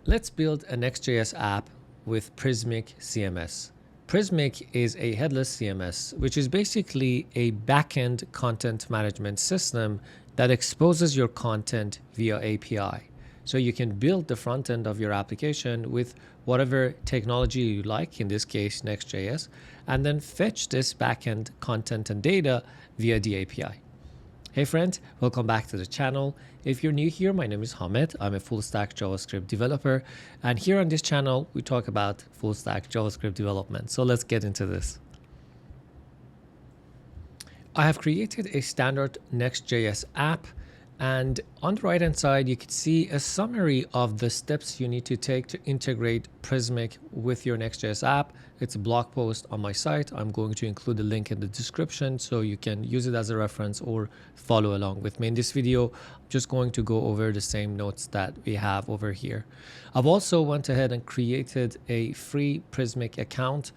Let's build a Next.js app with Prismic CMS. Prismic is a headless CMS, which is basically a backend content management system that exposes your content via API. So you can build the front end of your application with whatever technology you like, in this case, Next.js, and then fetch this backend content and data via the API. Hey friend, welcome back to the channel. If you're new here, my name is Hamid. I'm a full stack JavaScript developer. And here on this channel, we talk about full stack JavaScript development. So let's get into this. I have created a standard Next.js app. And on the right hand side, you can see a summary of the steps you need to take to integrate Prismic with your Next.js app. It's a blog post on my site. I'm going to include the link in the description so you can use it as a reference or follow along with me. In this video, I'm just going to go over the same notes that we have over here. I've also went ahead and created a free Prismic account.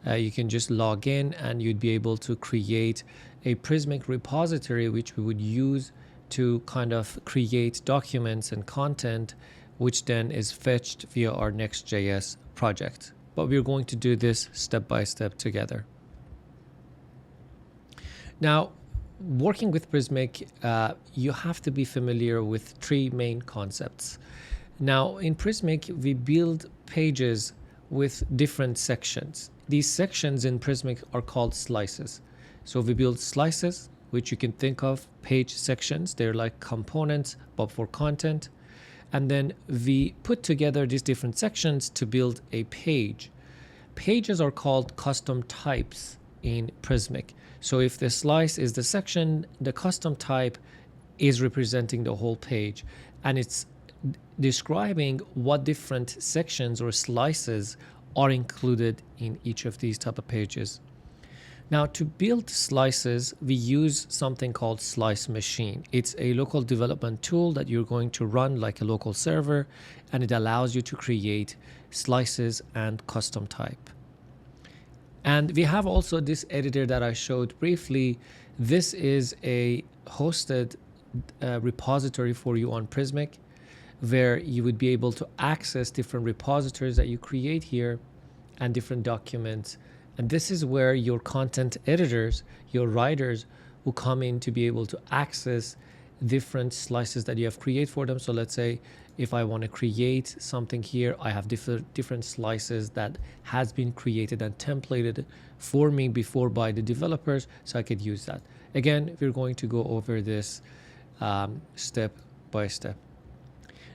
You can just log in and you'd be able to create a Prismic repository, which we would use to kind of create documents and content, which then is fetched via our Next.js project. But we're going to do this step by step together. Now, working with Prismic, you have to be familiar with three main concepts. Now, in Prismic, we build pages with different sections. These sections in Prismic are called slices. So we build slices, which you can think of page sections. They're like components, but for content. And then we put together these different sections to build a page. Pages are called custom types in Prismic. So if the slice is the section, the custom type is representing the whole page. And it's describing what different sections or slices are included in each of these type of pages. Now, to build slices, we use something called Slice Machine. It's a local development tool that you're going to run like a local server, and it allows you to create slices and custom type. And we have also this editor that I showed briefly. This is a hosted repository for you on Prismic, where you would be able to access different repositories that you create here and different documents. And this is where your content editors, your writers, will come in to be able to access different slices that you have created for them. So let's say if I want to create something here, I have different slices that has been created and templated for me before by the developers, so I could use that. Again, we're going to go over this step by step.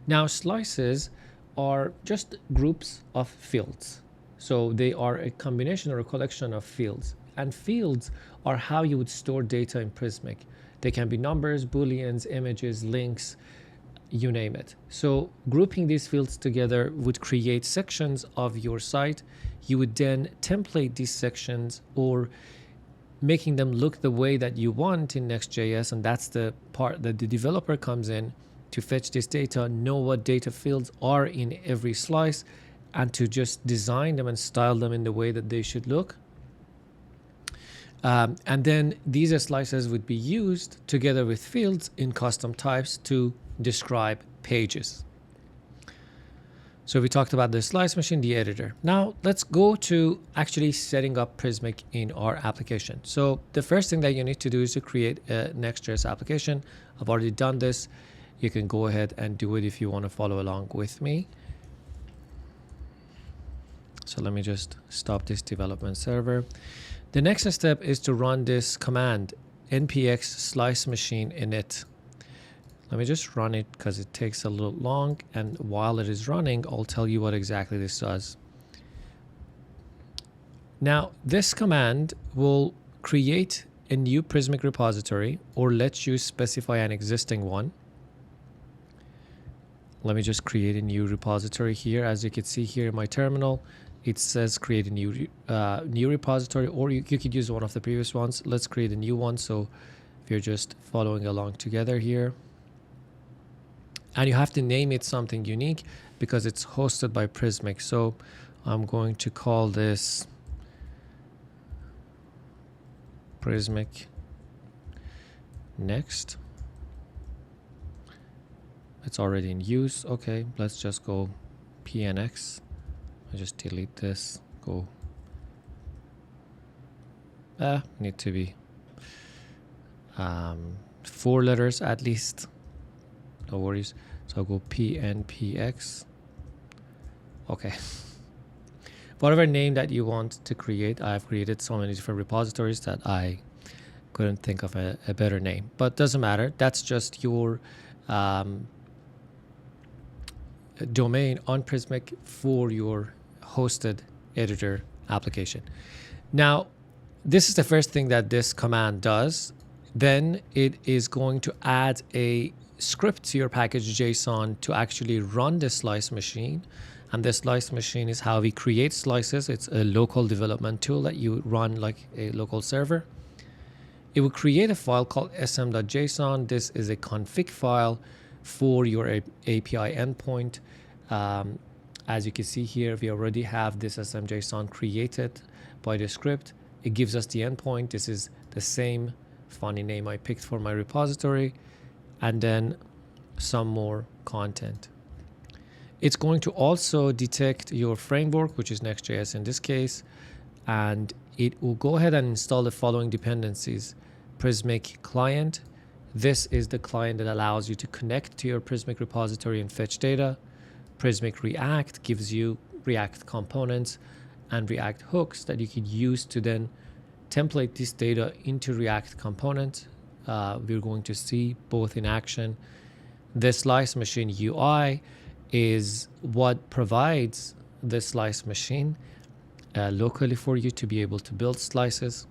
Now, slices are just groups of fields. So they are a combination or a collection of fields. And fields are how you would store data in Prismic. They can be numbers, booleans, images, links, you name it. So grouping these fields together would create sections of your site. You would then template these sections or making them look the way that you want in Next.js. And that's the part that the developer comes in to fetch this data, know what data fields are in every slice, and to just design them and style them in the way that they should look. And then these slices would be used together with fields in custom types to describe pages. So we talked about the slice machine, the editor. Now let's go to actually setting up Prismic in our application. So the first thing that you need to do is to create a Next.js application. I've already done this. You can go ahead and do it if you want to follow along with me. So let me just stop this development server. The next step is to run this command, npx slice machine init. Let me just run it because it takes a little long. And while it is running, I'll tell you what exactly this does. Now, this command will create a new Prismic repository or let you specify an existing one. Let me just create a new repository here. As you can see here in my terminal, it says create a new repository, or you could use one of the previous ones. Let's create a new one. So if you're just following along together here, and you have to name it something unique because it's hosted by Prismic. So I'm going to call this Prismic Next. It's already in use. Okay, let's just go pnx. I just delete this. Go. Need to be 4 letters at least. No worries. So I'll go pnpx. Okay. Whatever name that you want to create, I've created so many different repositories that I couldn't think of a better name, but doesn't matter. That's just your domain on Prismic for your hosted editor application. Now, this is the first thing that this command does. Then it is going to add a script to your package.json to actually run the slice machine. And the slice machine is how we create slices. It's a local development tool that you run like a local server. It will create a file called sm.json. This is a config file for your API endpoint. As you can see here, we already have this sm.json created by the script. It gives us the endpoint. This is the same funny name I picked for my repository, and then some more content. It's going to also detect your framework, which is Next.js in this case, and it will go ahead and install the following dependencies. Prismic client. This is the client that allows you to connect to your Prismic repository and fetch data. Prismic React gives you React components and React hooks that you could use to then template this data into React component. We're going to see both in action. The slice machine UI is what provides the slice machine locally for you to be able to build slices.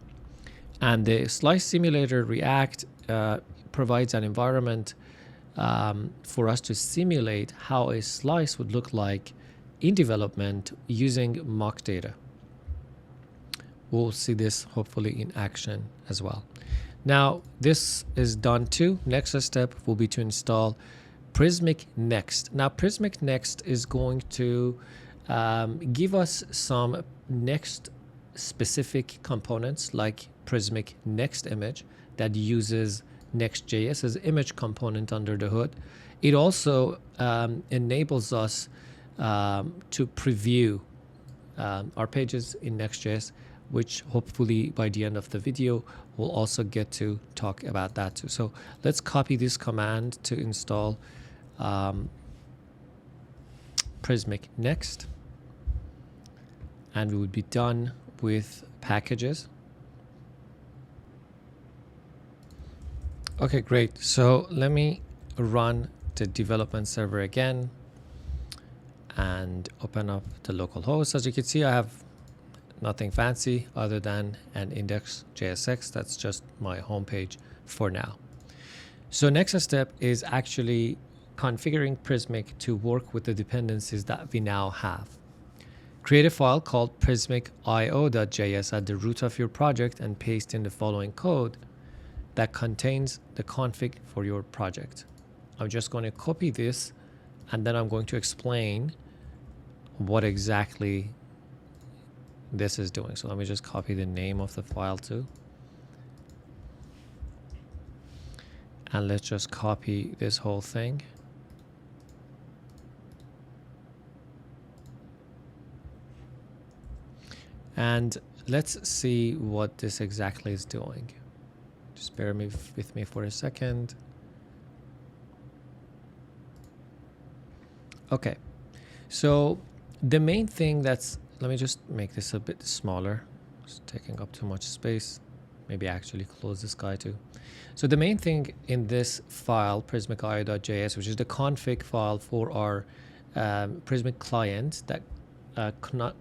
And the slice simulator React provides an environment for us to simulate how a slice would look like in development using mock data. We'll see this hopefully in action as well. Now, this is done too. Next step will be to install Prismic Next. Now, Prismic Next is going to give us some Next specific components like Prismic Next image that uses Next.js as image component under the hood. It also enables us to preview our pages in Next.js, which hopefully by the end of the video we'll also get to talk about that too. So let's copy this command to install Prismic Next, and we would be done with packages. Okay, great. So let me run the development server again and open up the local host. As you can see, I have nothing fancy other than an index.jsx. That's just my homepage for now. So next step is actually configuring Prismic to work with the dependencies that we now have. Create a file called prismic.io.js at the root of your project and paste in the following code that contains the config for your project. I'm just going to copy this, and then I'm going to explain what exactly this is doing. So let me just copy the name of the file too. And let's just copy this whole thing. And let's see what this exactly is doing. Just bear with me for a second. Okay, so the main thing that's, let me just make this a bit smaller. It's taking up too much space. Maybe actually close this guy too. So the main thing in this file, prismic.io.js, which is the config file for our Prismic client that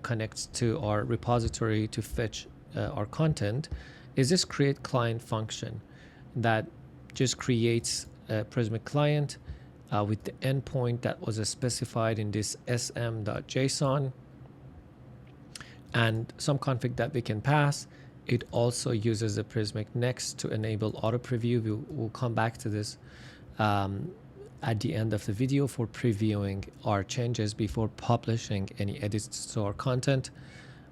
connects to our repository to fetch our content, is this create client function that just creates a Prismic client with the endpoint that was specified in this sm.json and some config that we can pass. It also uses the Prismic Next to enable auto preview. We'll come back to this at the end of the video for previewing our changes before publishing any edits to our content.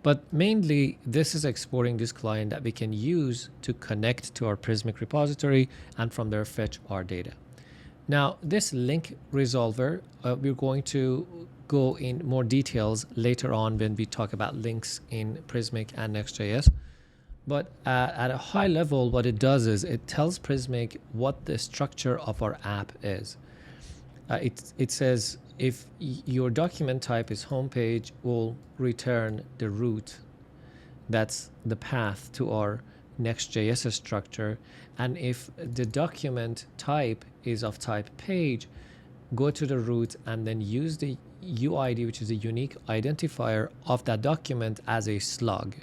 But mainly, this is exporting this client that we can use to connect to our Prismic repository and from there fetch our data. Now, this link resolver, we're going to go in more details later on when we talk about links in Prismic and Next.js. But at a high level, what it does is it tells Prismic what the structure of our app is. It says if your document type is homepage, will return the root. That's the path to our Next.js structure. And if the document type is of type page, go to the root and then use the UID, which is a unique identifier of that document, as a slug.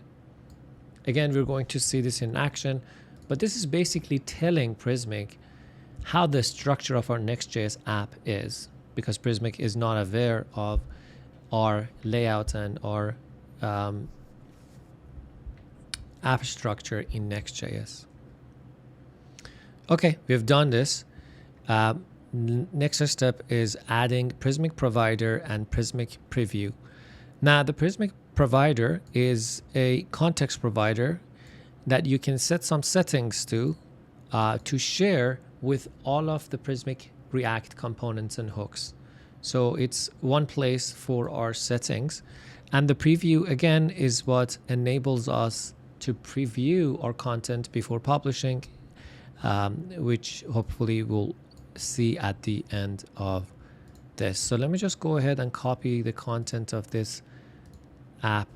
Again, we're going to see this in action, but this is basically telling Prismic how the structure of our Next.js app is, because Prismic is not aware of our layout and our app structure in Next.js. Okay, we've done this. Next step is adding Prismic Provider and Prismic Preview. Now, the Prismic Provider is a context provider that you can set some settings to share with all of the Prismic React components and hooks. So it's one place for our settings. And the preview, again, is what enables us to preview our content before publishing, which hopefully we'll see at the end of this. So let me just go ahead and copy the content of this app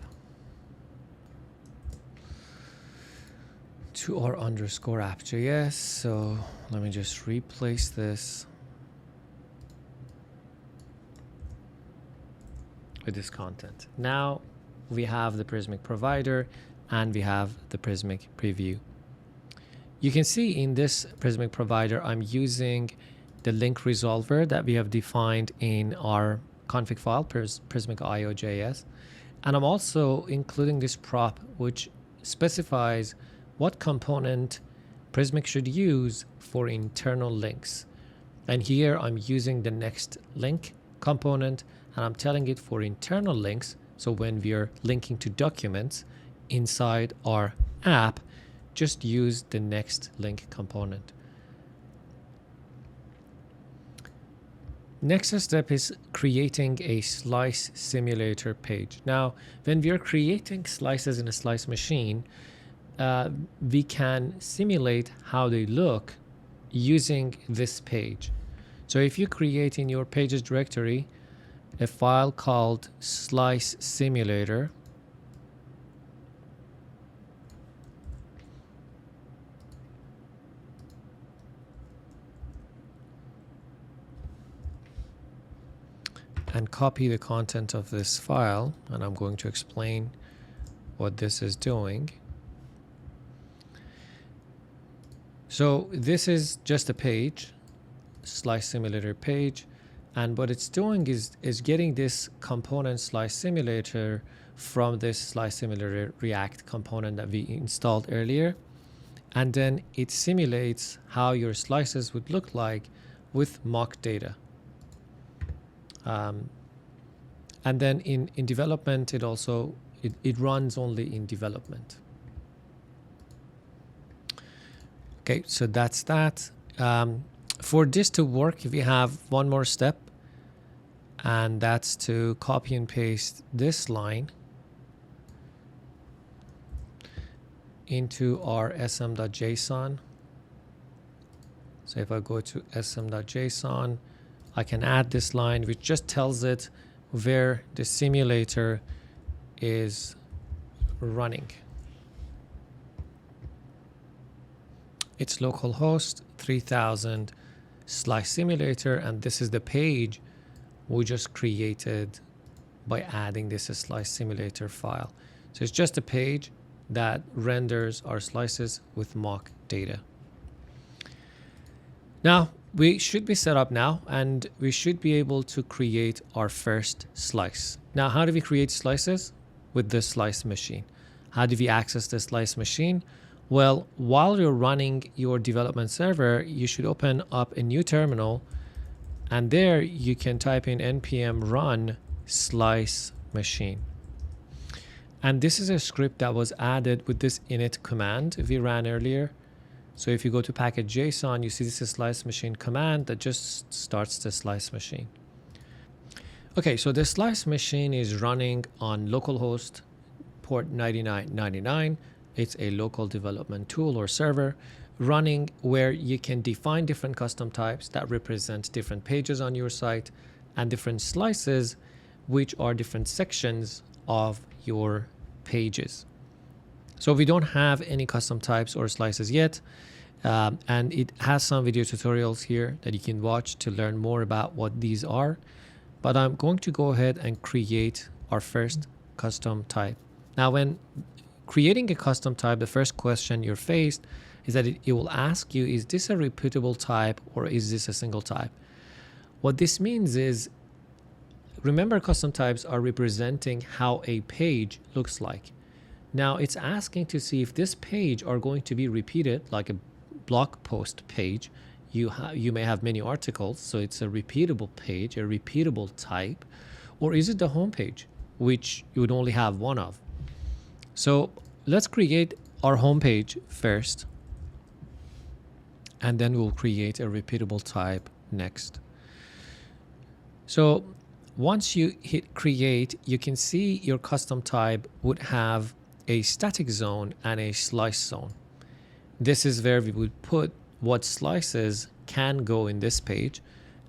to our underscore app.js. So let me just replace this with this content. Now we have the Prismic Provider and we have the Prismic Preview. You can see in this Prismic Provider, I'm using the link resolver that we have defined in our config file, Prismic IO.js. And I'm also including this prop, which specifies what component Prismic should use for internal links. And here I'm using the next link component, and I'm telling it for internal links. So when we are linking to documents inside our app, just use the next link component. Next step is creating a slice simulator page. Now, when we are creating slices in a slice machine, we can simulate how they look using this page. So if you create in your pages directory a file called slice simulator, and copy the content of this file, and I'm going to explain what this is doing. So this is just a page, slice simulator page, and what it's doing is getting this component slice simulator from this slice simulator React component that we installed earlier, and then it simulates how your slices would look like with mock data. And then in development, it runs only in development. Okay, so that's that. For this to work, we have one more step, and that's to copy and paste this line into our sm.json. So if I go to sm.json, I can add this line, which just tells it where the simulator is running. It's localhost 3000 slice simulator, and this is the page we just created by adding this slice simulator file. So it's just a page that renders our slices with mock data. Now we should be set up now, and we should be able to create our first slice. Now, how do we create slices? With the slice machine. How do we access the slice machine? Well, while you're running your development server, you should open up a new terminal, and there you can type in npm run slice machine. And this is a script that was added with this init command we ran earlier. So if you go to package.json, you see this is slice machine command that just starts the slice machine. Okay, so the Slice machine is running on localhost port 9999. It's a local development tool or server running where you can define different custom types that represent different pages on your site and different slices, which are different sections of your pages. So we don't have any custom types or slices yet. And it has some video tutorials here that you can watch to learn more about what these are. But I'm going to go ahead and create our first custom type. Now, when creating a custom type, the first question you're faced is that it will ask you, is this a repeatable type or is this a single type? What this means is, remember, custom types are representing how a page looks like. Now it's asking to see if this page are going to be repeated, like a blog post page. You may have many articles, so it's a repeatable page, a repeatable type, or is it the home page, which you would only have one of? So let's create our home page first, and then we'll create a repeatable type next. So once you hit create, you can see your custom type would have a static zone and a slice zone. This is where we would put what slices can go in this page,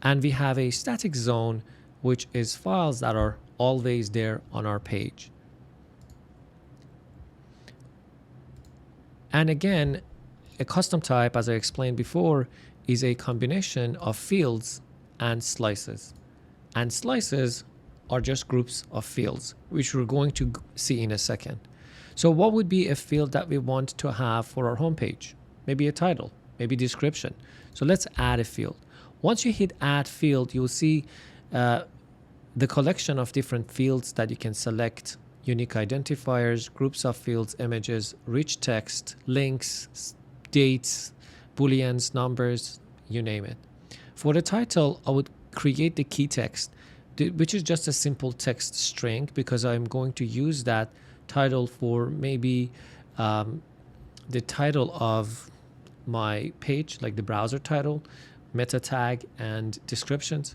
and we have a static zone, which is files that are always there on our page. And again, a custom type, as I explained before, is a combination of fields and slices. And slices are just groups of fields, which we're going to see in a second. So what would be a field that we want to have for our homepage? Maybe a title, maybe description. So let's add a field. Once you hit add field, you'll see the collection of different fields that you can select: unique identifiers, groups of fields, images, rich text, links, dates, booleans, numbers, you name it. For the title, I would create the key text, which is just a simple text string, because I'm going to use that title for maybe the title of my page, like the browser title, meta tag, and descriptions.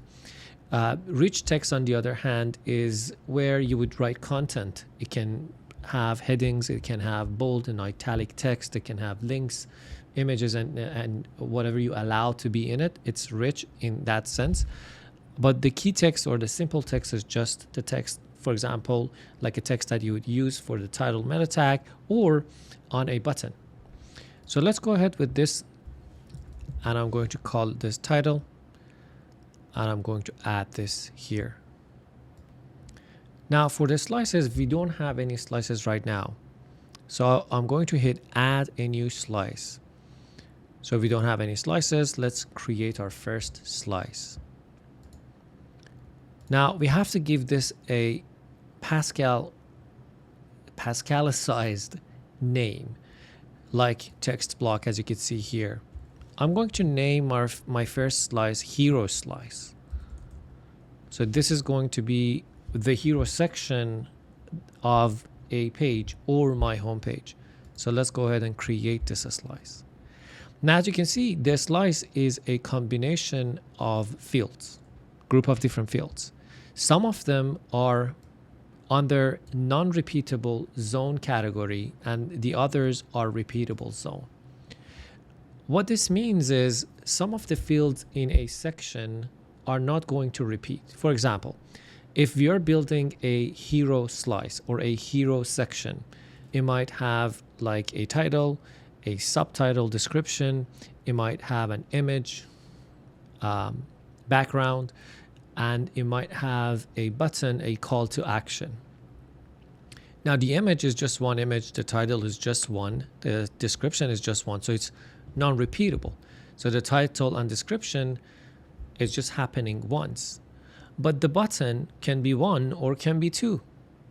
Rich text, on the other hand, is where you would write content. It can have headings, it can have bold and italic text, it can have links, images, and whatever you allow to be in it. It's rich in that sense. But the key text or the simple text is just the text, for example, like a text that you would use for the title meta tag or on a button. So let's go ahead with this, and I'm going to call this title, and I'm going to add this here. Now for the slices, we don't have any slices right now. So I'm going to hit add a new slice. So if we don't have any slices, let's create our first slice. Now we have to give this a Pascalicized name, like text block, as you can see here. I'm going to name my first slice hero slice. So this is going to be the hero section of a page or my home page. So let's go ahead and create this slice. Now, as you can see, the slice is a combination of fields, group of different fields. Some of them are under non-repeatable zone category, and the others are repeatable zone. What this means is some of the fields in a section are not going to repeat. For example, if we are building a hero slice or a hero section, it might have like a title, a subtitle, description, it might have an image, background, and it might have a button, a call to action. Now the image is just one image, the title is just one, the description is just one, so it's non-repeatable. So the title and description is just happening once. But the button can be one or can be two.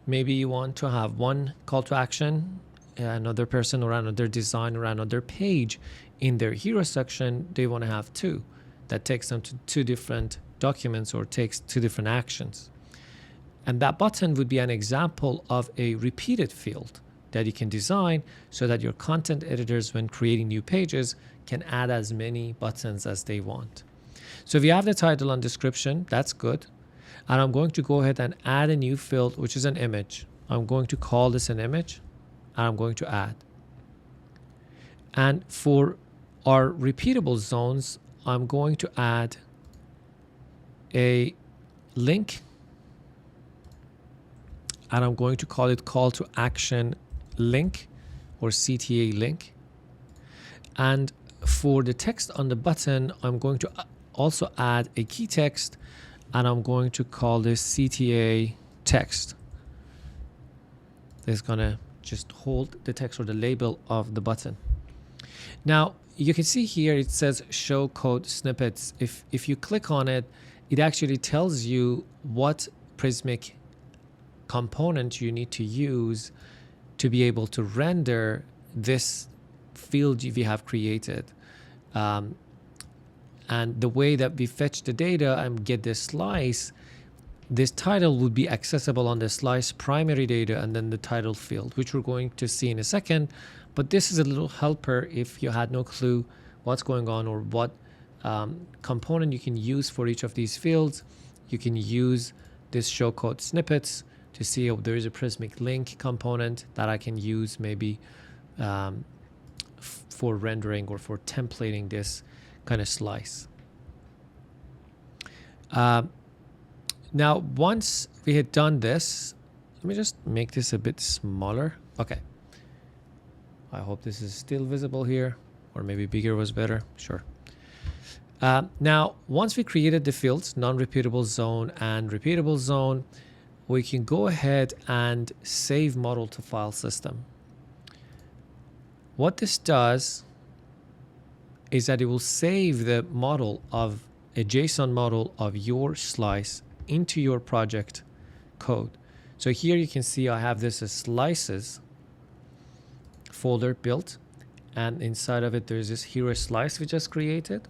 Maybe you want to have one call to action, another person or another design or another page in their hero section, they want to have two. That takes them to two different documents or takes two different actions. And that button would be an example of a repeated field that you can design so that your content editors, when creating new pages, can add as many buttons as they want. So if you have the title and description, that's good. And I'm going to go ahead and add a new field, which is an image. I'm going to call this an image, and I'm going to add. And for our repeatable zones, I'm going to add a link, and I'm going to call it call to action link, or CTA link. And for the text on the button, I'm going to also add a key text, and I'm going to call this CTA text. This is gonna just hold the text or the label of the button. Now you can see here it says show code snippets. If you click on it, it actually tells you what Prismic component you need to use to be able to render this field we have created. And the way that we fetch the data and get this slice, this title would be accessible on the slice primary data and then the title field, which we're going to see in a second. But this is a little helper if you had no clue what's going on or what component you can use for each of these fields. You can use this show code snippets to see if there is a Prismic link component that I can use maybe for rendering or for templating this kind of slice. Now, once we had done this, let me just make this a bit smaller. Okay. I hope this is still visible here, or maybe bigger was better. Sure. Now, once we created the fields, non-repeatable zone and repeatable zone, we can go ahead and save model to file system. What this does is that it will save the model of a JSON model of your slice into your project code. So here you can see I have this as slices folder built, and inside of it there's this hero slice we just created.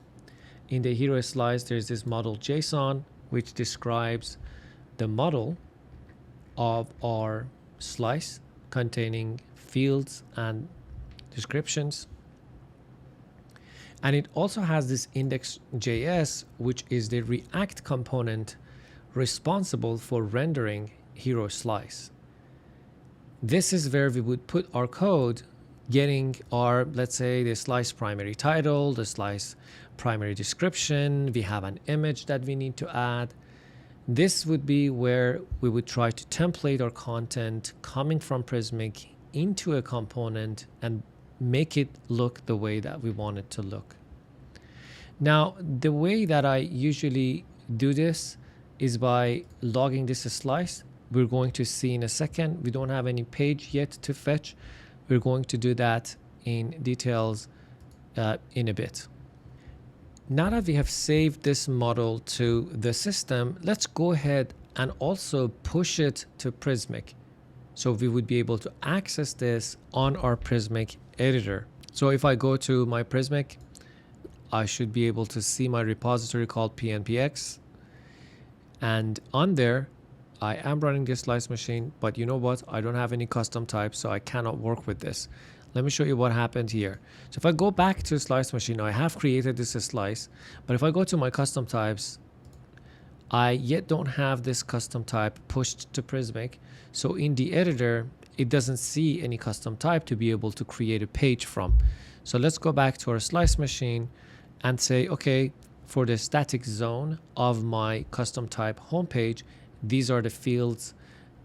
In the hero slice there's this model JSON which describes the model of our slice containing fields and descriptions. And it also has this Index.js, which is the React component responsible for rendering hero slice. This is where we would put our code, getting our, let's say, the slice primary title, the slice primary description. We have an image that we need to add. This would be where we would try to template our content coming from Prismic into a component and make it look the way that we want it to look. Now, the way that I usually do this is by logging this slice. We're going to see in a second. We don't have any page yet to fetch. We're going to do that in details in a bit. Now that we have saved this model to the system, let's go ahead and also push it to Prismic. So we would be able to access this on our Prismic editor. So if I go to my Prismic, I should be able to see my repository called pnpx. And on there, I am running this slice machine, but you know what? I don't have any custom types, so I cannot work with this. Let me show you what happened here. So if I go back to slice machine, I have created this slice, but if I go to my custom types, I yet don't have this custom type pushed to Prismic. So in the editor, it doesn't see any custom type to be able to create a page from. So let's go back to our slice machine and say, okay, for the static zone of my custom type homepage, these are the fields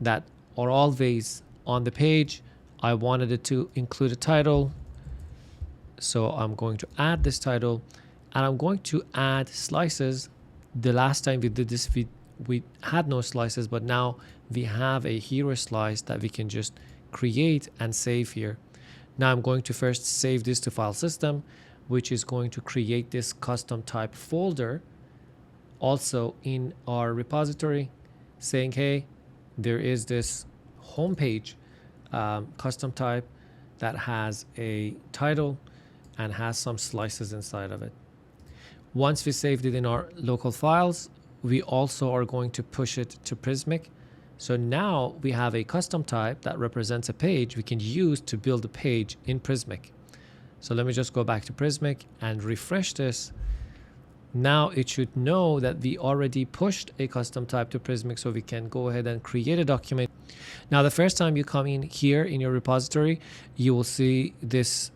that are always on the page. I wanted it to include a title. So I'm going to add this title, and I'm going to add slices. The last time we did this, we had no slices, but now we have a hero slice that we can just create and save here. Now I'm going to first save this to file system, which is going to create this custom type folder also in our repository, saying, hey, there is this homepage custom type that has a title and has some slices inside of it. Once we saved it in our local files, we also are going to push it to Prismic. So now we have a custom type that represents a page we can use to build a page in Prismic. So let me just go back to Prismic and refresh this. Now it should know that we already pushed a custom type to Prismic, so we can go ahead and create a document. Now, the first time you come in here in your repository, you will see this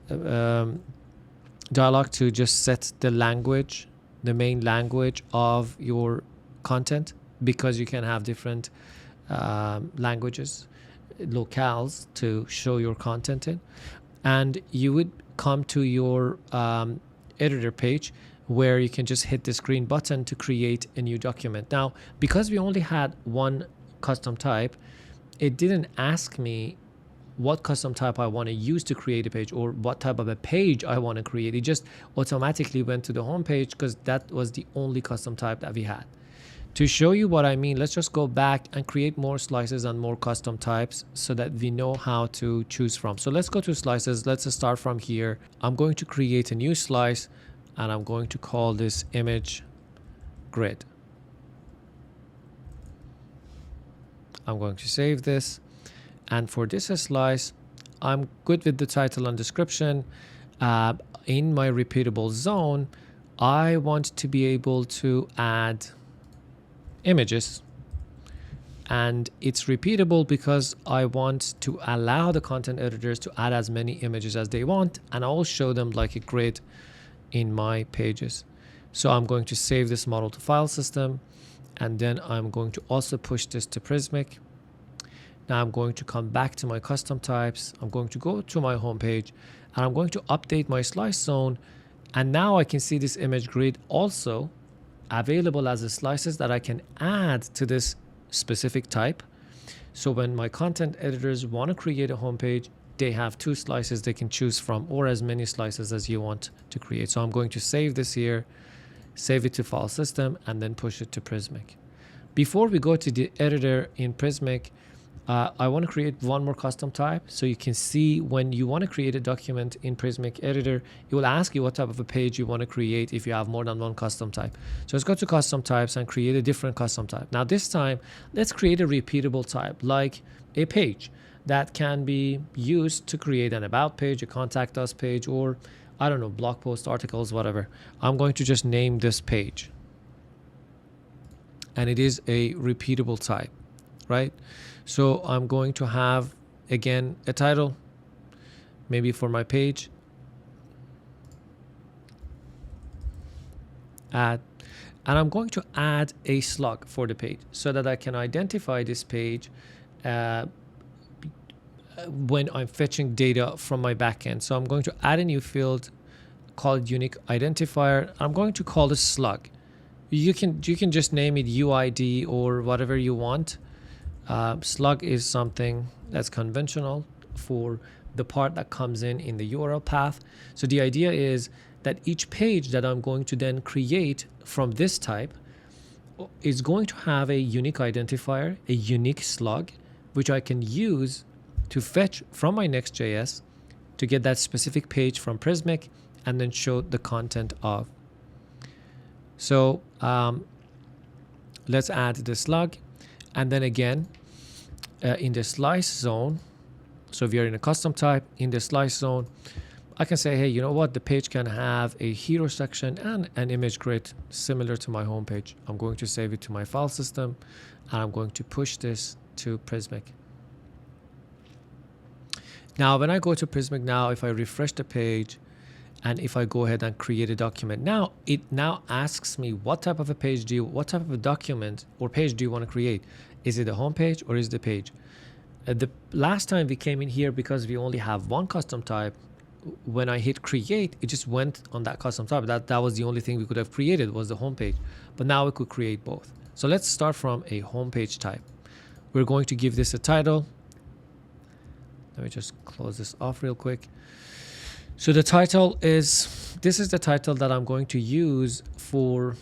dialog to just set the language, the main language of your content, because you can have different languages, locales to show your content in. And you would come to your editor page, where you can just hit this green button to create a new document. Now, because we only had one custom type, it didn't ask me what custom type I want to use to create a page, or what type of a page I want to create. It just automatically went to the home page because that was the only custom type that we had. To show you what I mean, let's just go back and create more slices and more custom types so that we know how to choose from. So let's go to slices. Let's start from here. I'm going to create a new slice, and I'm going to call this image grid. I'm going to save this. And for this slice, I'm good with the title and description. In my repeatable zone, I want to be able to add images. And it's repeatable because I want to allow the content editors to add as many images as they want, and I'll show them like a grid in my pages. So I'm going to save this model to file system, and then I'm going to also push this to Prismic. Now I'm going to come back to my custom types. I'm going to go to my home page, and I'm going to update my slice zone. And now I can see this image grid also available as a slices that I can add to this specific type. So when my content editors want to create a home page, they have two slices they can choose from, or as many slices as you want to create. So I'm going to save this here, save it to file system, and then push it to Prismic. Before we go to the editor in Prismic, I want to create one more custom type, so you can see when you want to create a document in Prismic editor, it will ask you what type of a page you want to create if you have more than one custom type. So let's go to custom types and create a different custom type. Now this time, let's create a repeatable type, like a page that can be used to create an about page, a contact us page, or I don't know, blog post, articles, whatever. I'm going to just name this page, and it is a repeatable type, right? So I'm going to have, again, a title, maybe for my page, add, and I'm going to add a slug for the page so that I can identify this page when I'm fetching data from my backend. So I'm going to add a new field called unique identifier. I'm going to call this slug. You can just name it UID or whatever you want. Slug is something that's conventional for the part that comes in the URL path. So the idea is that each page that I'm going to then create from this type is going to have a unique identifier, a unique slug, which I can use to fetch from my Next.js to get that specific page from Prismic and then show the content of. So let's add the slug, and then again, in the slice zone, so if you're in a custom type, in the slice zone, I can say, hey, you know what? The page can have a hero section and an image grid similar to my home page. I'm going to save it to my file system, and I'm going to push this to Prismic. Now, when I go to Prismic now, if I refresh the page, and if I go ahead and create a document, now it now asks me what type of a page what type of a document or page do you want to create? Is it a home page or is it a page? The last time we came in here, because we only have one custom type, when I hit create, it just went on that custom type. That was the only thing we could have created, was the home page. But now we could create both. So let's start from a home page type. We're going to give this a title. Let me just close this off real quick. So the title is, this is the title that I'm going to use for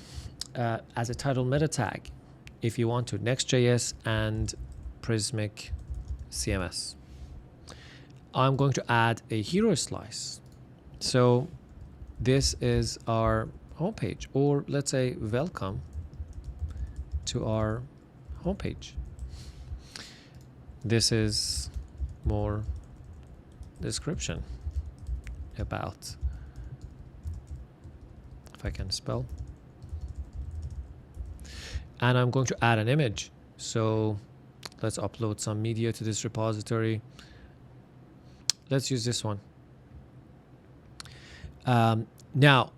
as a title meta tag, if you want to, Next.js and Prismic CMS. I'm going to add a hero slice. So this is our homepage, or let's say welcome to our homepage. This is more description about, if I can spell, and I'm going to add an image. So let's upload some media to this repository. Let's use this one. Now,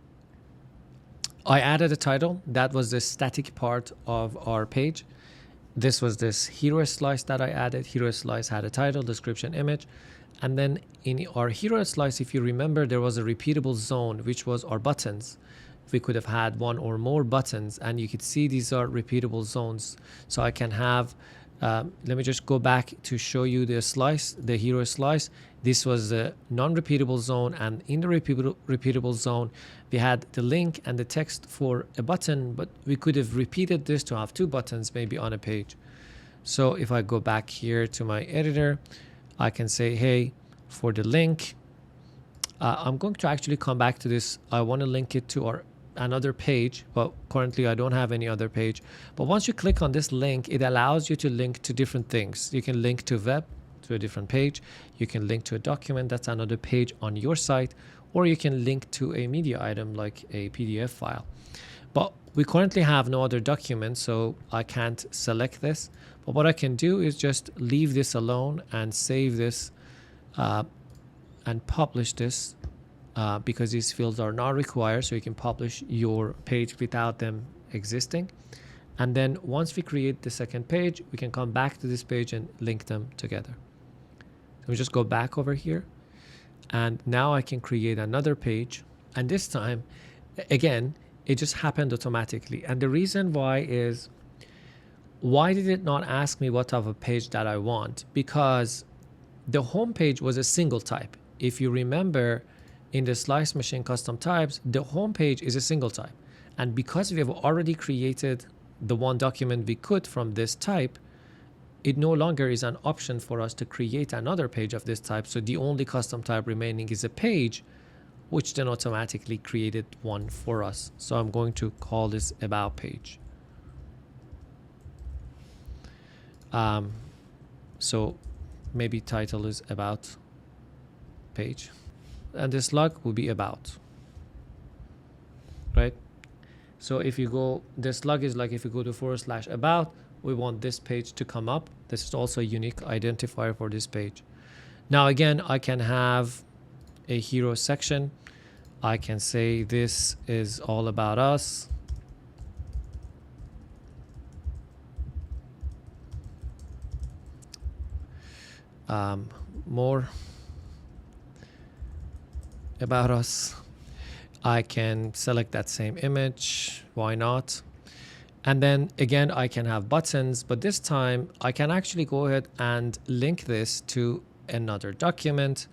I added a title. That was the static part of our page. This was this hero slice that I added. Hero slice had a title, description, image. And then in our hero slice, if you remember, there was a repeatable zone, which was our buttons. We could have had one or more buttons, and you could see these are repeatable zones. So I can have, let me just go back to show you the slice, the hero slice. This was a non-repeatable zone, and in the repeatable zone, we had the link and the text for a button, but we could have repeated this to have two buttons maybe on a page. So if I go back here to my editor, I can say, hey, for the link, I'm going to actually come back to this. I want to link it to another page, but currently I don't have any other page. But once you click on this link, it allows you to link to different things. You can link to web, to a different page. You can link to a document, that's another page on your site, or you can link to a media item like a PDF file. But we currently have no other document, so I can't select this. But what I can do is just leave this alone and save this and publish this because these fields are not required, so you can publish your page without them existing. And then once we create the second page, we can come back to this page and link them together. So we just go back over here, and now I can create another page. And this time, again, it just happened automatically. And the reason why is, why did it not ask me what type of page that I want? Because the home page was a single type. If you remember, in the Slice Machine custom types, the home page is a single type. And because we have already created the one document we could from this type, it no longer is an option for us to create another page of this type. So the only custom type remaining is a page, which then automatically created one for us. So I'm going to call this about page. So maybe title is about page, and the slug will be about, right? So if you go, the slug is like if you go to /about, we want this page to come up. This is also a unique identifier for this page. Now again, I can have a hero section. I can say this is all about us. More about us. I can select that same image, why not? And then again, I can have buttons, but this time I can actually go ahead and link this to another document.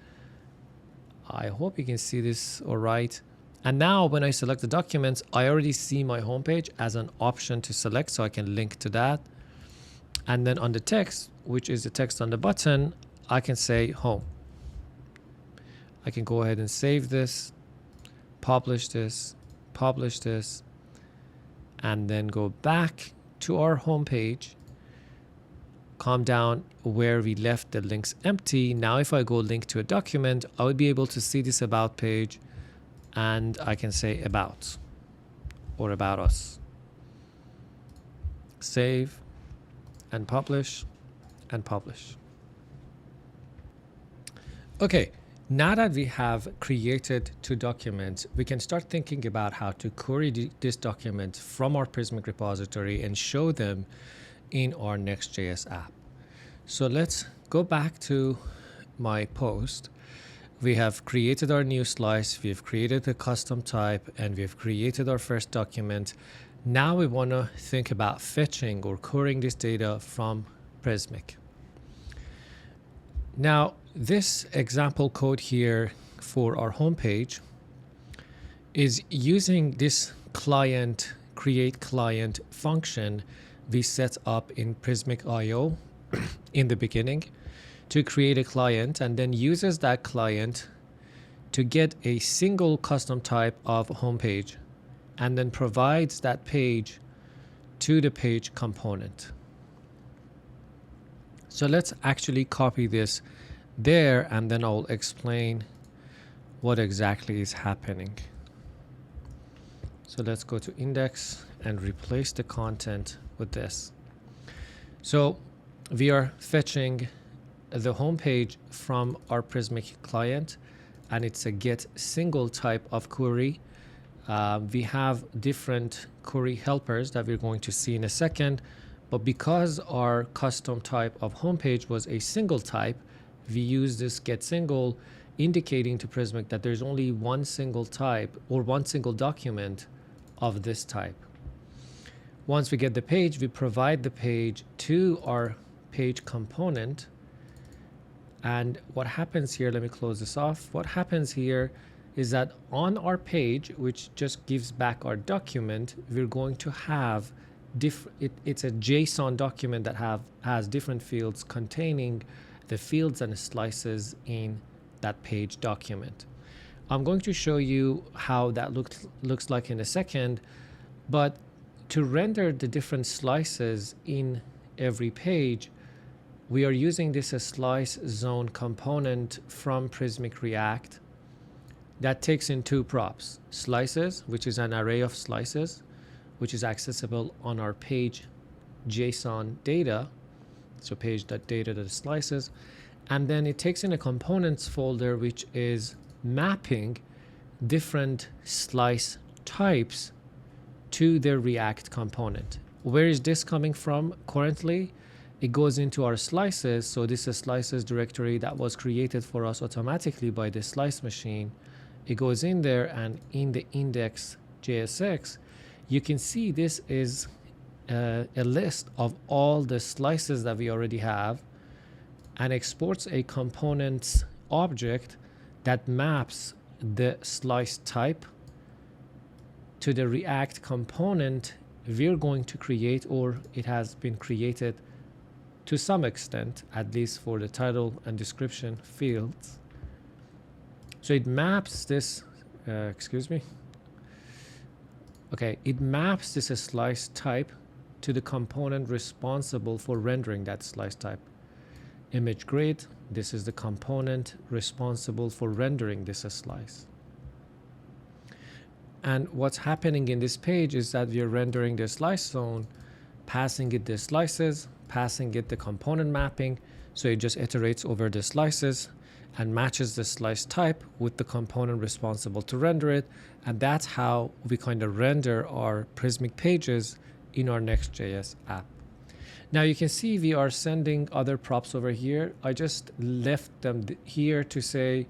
I hope you can see this all right. And now when I select the documents, I already see my homepage as an option to select, so I can link to that. And then on the text, which is the text on the button, I can say home. I can go ahead and save this, publish this, and then go back to our home page, come down where we left the links empty. Now if I go link to a document, I would be able to see this about page, and I can say about or about us. Save and publish and publish. Okay, now that we have created two documents, we can start thinking about how to query this document from our Prismic repository and show them in our Next.js app. So let's go back to my post. We have created our new slice, we've created a custom type, and we've created our first document. Now we want to think about fetching or querying this data from Prismic. Now, this example code here for our homepage is using this client, create client function we set up in Prismic IO in the beginning to create a client, and then uses that client to get a single custom type of homepage, and then provides that page to the page component. So let's actually copy this there, and then I'll explain what exactly is happening. So let's go to index and replace the content with this. So we are fetching the home page from our Prismic client, and it's a get single type of query. We have different query helpers that we're going to see in a second, but because our custom type of homepage was a single type, we use this get single, indicating to Prismic that there's only one single type or one single document of this type. Once we get the page, we provide the page to our page component. And what happens here, let me close this off. What happens here is that on our page, which just gives back our document, we're going to have it's a JSON document that has different fields containing the fields and slices in that page document. I'm going to show you how that looks like in a second, but to render the different slices in every page, we are using this slice zone component from Prismic React that takes in two props: slices, which is an array of slices, which is accessible on our page JSON data, so page.data.slices, and then it takes in a components folder which is mapping different slice types to the React component. Where is this coming from currently? It goes into our slices, so this is slices directory that was created for us automatically by the slice machine. It goes in there, and in the index.jsx, you can see this is a list of all the slices that we already have, and exports a components object that maps the slice type to the React component we're going to create, or it has been created to some extent, at least for the title and description fields. So it maps this, it maps this slice type to the component responsible for rendering that slice type. Image grid, this is the component responsible for rendering this slice. And what's happening in this page is that we are rendering the slice zone, passing it the slices, passing it the component mapping, so it just iterates over the slices and matches the slice type with the component responsible to render it. And that's how we kind of render our Prismic pages in our Next.js app. Now you can see we are sending other props over here. I just left them here to say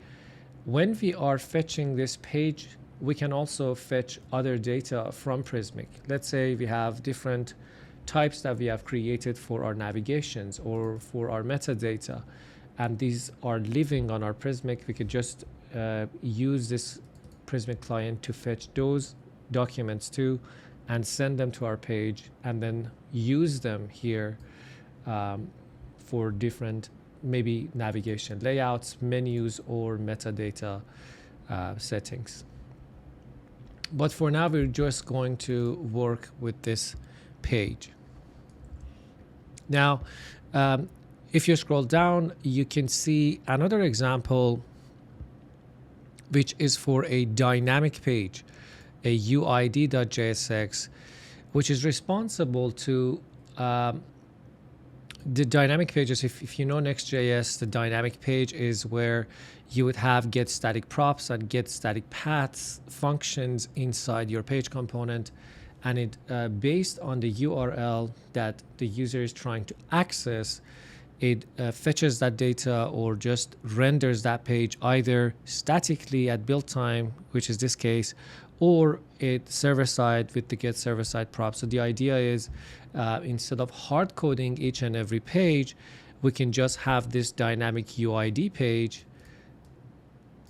when we are fetching this page, we can also fetch other data from Prismic. Let's say we have different types that we have created for our navigations or for our metadata, and these are living on our Prismic. We could just use this Prismic client to fetch those documents too and send them to our page, and then use them here for different maybe navigation layouts, menus, or metadata settings. But for now, we're just going to work with this page. Now, if you scroll down, you can see another example, which is for a dynamic page, a uid.jsx, which is responsible to the dynamic pages. If you know Next.js, the dynamic page is where you would have get static props and get static paths functions inside your page component, and it based on the URL that the user is trying to access, it fetches that data or just renders that page either statically at build time, which is this case, or it server-side with the get server-side prop. So the idea is instead of hard coding each and every page, we can just have this dynamic UID page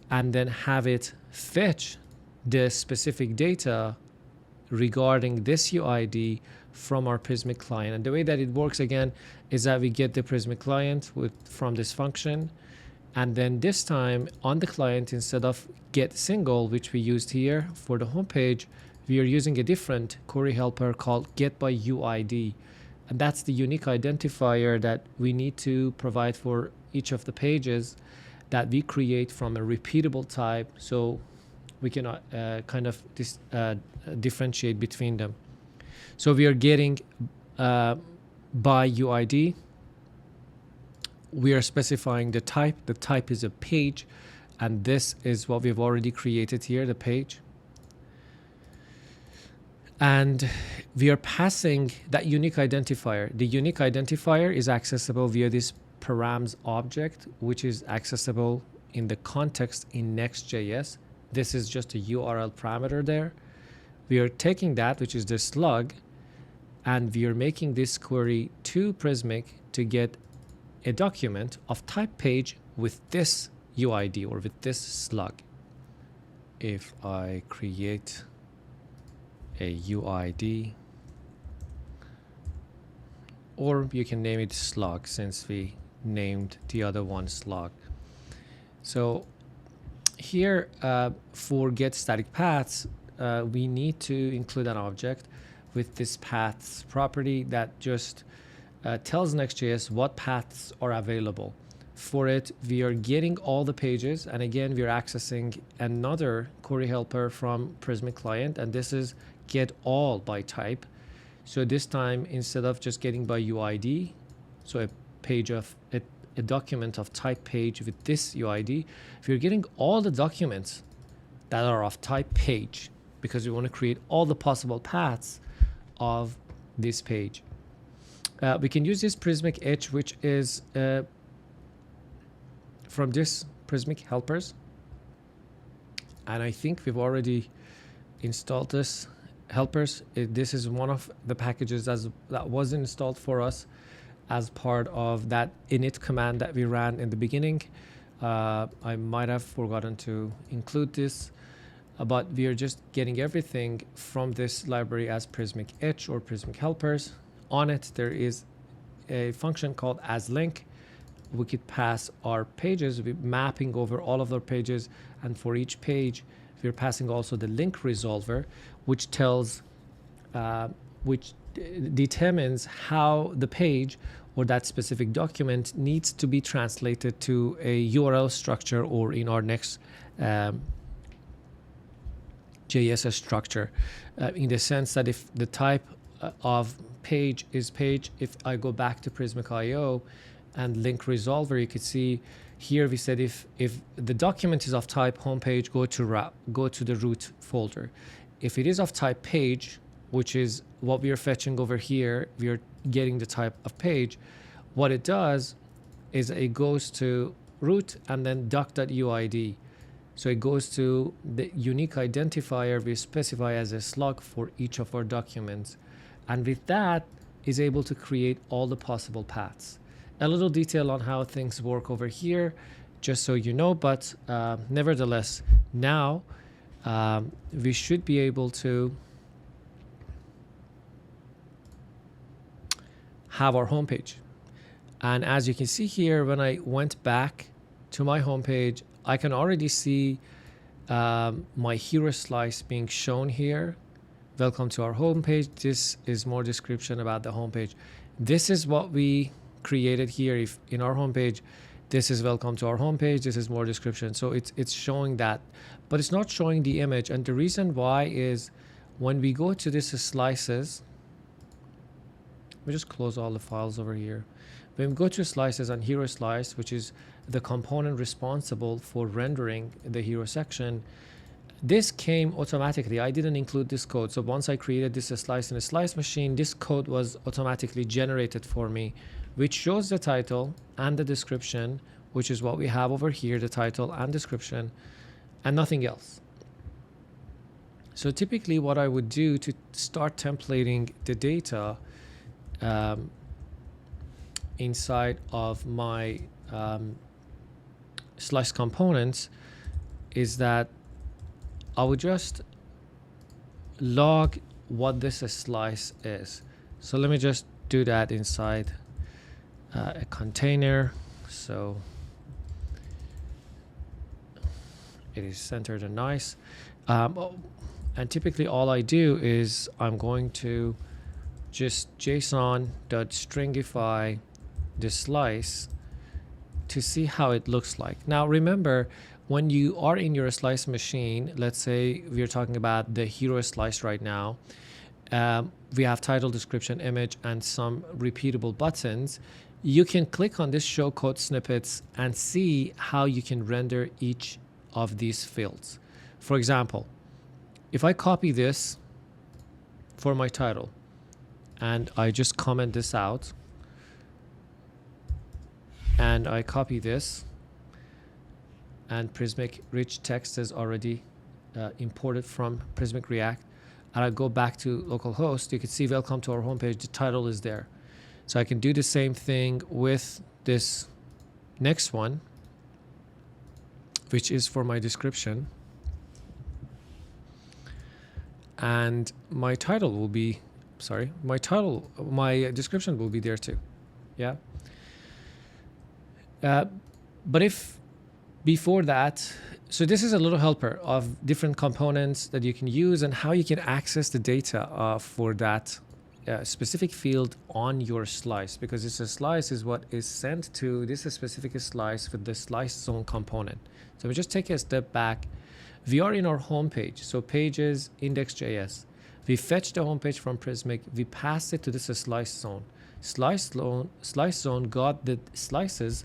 and then have it fetch the specific data regarding this UID from our Prismic client. And the way that it works again is that we get the Prismic client from this function, and then this time on the client, instead of get single, which we used here for the home page, we are using a different query helper called get by UID, and that's the unique identifier that we need to provide for each of the pages that we create from a repeatable type, so we can kind of differentiate between them. So we are getting by UID. We are specifying the type. The type is a page, and this is what we've already created here, the page. And we are passing that unique identifier. The unique identifier is accessible via this params object, which is accessible in the context in Next.js. This is just a URL parameter there. We are taking that, which is the slug, and we are making this query to Prismic to get a document of type page with this UID or with this slug. If I create a UID, or you can name it slug since we named the other one slug. So here for get static paths, we need to include an object with this paths property that just tells Next.js what paths are available. For it, we are getting all the pages, and again, we are accessing another query helper from Prismic client, and this is get all by type. So this time, instead of just getting by UID, so a page of a document of type page with this UID, we're getting all the documents that are of type page because we want to create all the possible paths of this page. We can use this Prismic H, which is from this Prismic helpers, and I think we've already installed this helpers. This is one of the packages that was installed for us as part of that init command that we ran in the beginning. I might have forgotten to include this, but we are just getting everything from this library as Prismic H or Prismic helpers. On it, there is a function called asLink. We could pass our pages, we're mapping over all of our pages, and for each page, we're passing also the link resolver, which tells, which determines how the page or that specific document needs to be translated to a URL structure, or in our next JS structure, in the sense that if the type of page is page, if I go back to Prismic IO and link resolver, you could see here we said if the document is of type homepage, go to the root folder. If it is of type page, which is what we are fetching over here, we are getting the type of page. What it does is it goes to root and then doc.uid. So it goes to the unique identifier we specify as a slug for each of our documents. And with that is able to create all the possible paths. A little detail on how things work over here, just so you know, but nevertheless, now we should be able to have our homepage. And as you can see here, when I went back to my homepage, I can already see my hero slice being shown here. Welcome to our homepage. This is more description about the homepage. This is what we created here. If in our homepage, this is welcome to our homepage, this is more description. So it's showing that, but it's not showing the image. And the reason why is when we go to this slices, we just close all the files over here. When we go to slices and hero slice, which is the component responsible for rendering the hero section, this came automatically. I didn't include this code. So once I created this slice in a slice machine, this code was automatically generated for me, which shows the title and the description, which is what we have over here, the title and description, and nothing else. So typically what I would do to start templating the data inside of my slice components is that I would just log what this slice is. So let me just do that inside a container. So it is centered and nice. And typically all I do is I'm going to just JSON.stringify the slice to see how it looks like. Now remember, when you are in your slice machine, let's say we're talking about the hero slice right now, We have title, description, image, and some repeatable buttons. You can click on this show code snippets and see how you can render each of these fields. For example, if I copy this for my title and I just comment this out and I copy this, and Prismic rich text is already imported from Prismic React, and I go back to localhost, you can see welcome to our homepage, the title is there. So I can do the same thing with this next one, which is for my description. And my title will be, my description will be there too. Yeah. But if before that, so this is a little helper of different components that you can use and how you can access the data for that specific field on your slice, because it's a slice is what is sent to this specific slice with the slice zone component. So we just take a step back. We are in our home page, so pages index.js. We fetch the home page from Prismic. We pass it to this slice zone. Slice zone got the slices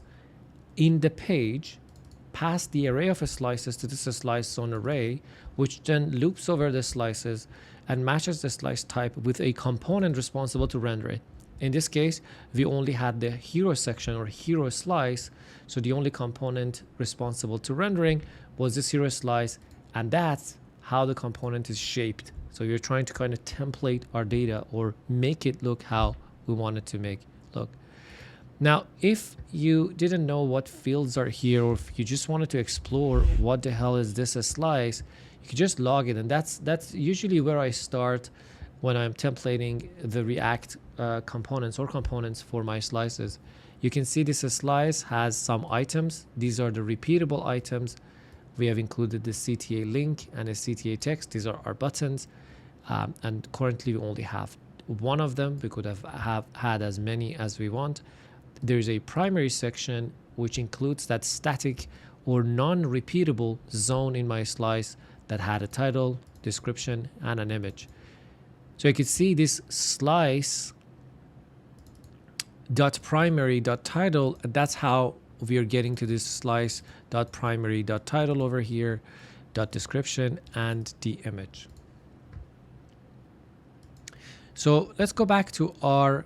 in the page, pass the array of slices to this slice zone array, which then loops over the slices and matches the slice type with a component responsible to render it. In this case, we only had the hero section or hero slice, so the only component responsible to rendering was this hero slice, and that's how the component is shaped. So you're trying to kind of template our data or make it look how we want it to make look. Now, if you didn't know what fields are here, or if you just wanted to explore what the hell is this a slice, you can just log it. And that's usually where I start when I'm templating the React components for my slices. You can see this slice has some items. These are the repeatable items. We have included the CTA link and a CTA text. These are our buttons. And currently we only have one of them. We could have had as many as we want. There's a primary section which includes that static or non-repeatable zone in my slice that had a title, description, and an image. So you can see this slice .primary.title, and that's how we are getting to this slice .primary.title over here, .description, and the image. So let's go back to our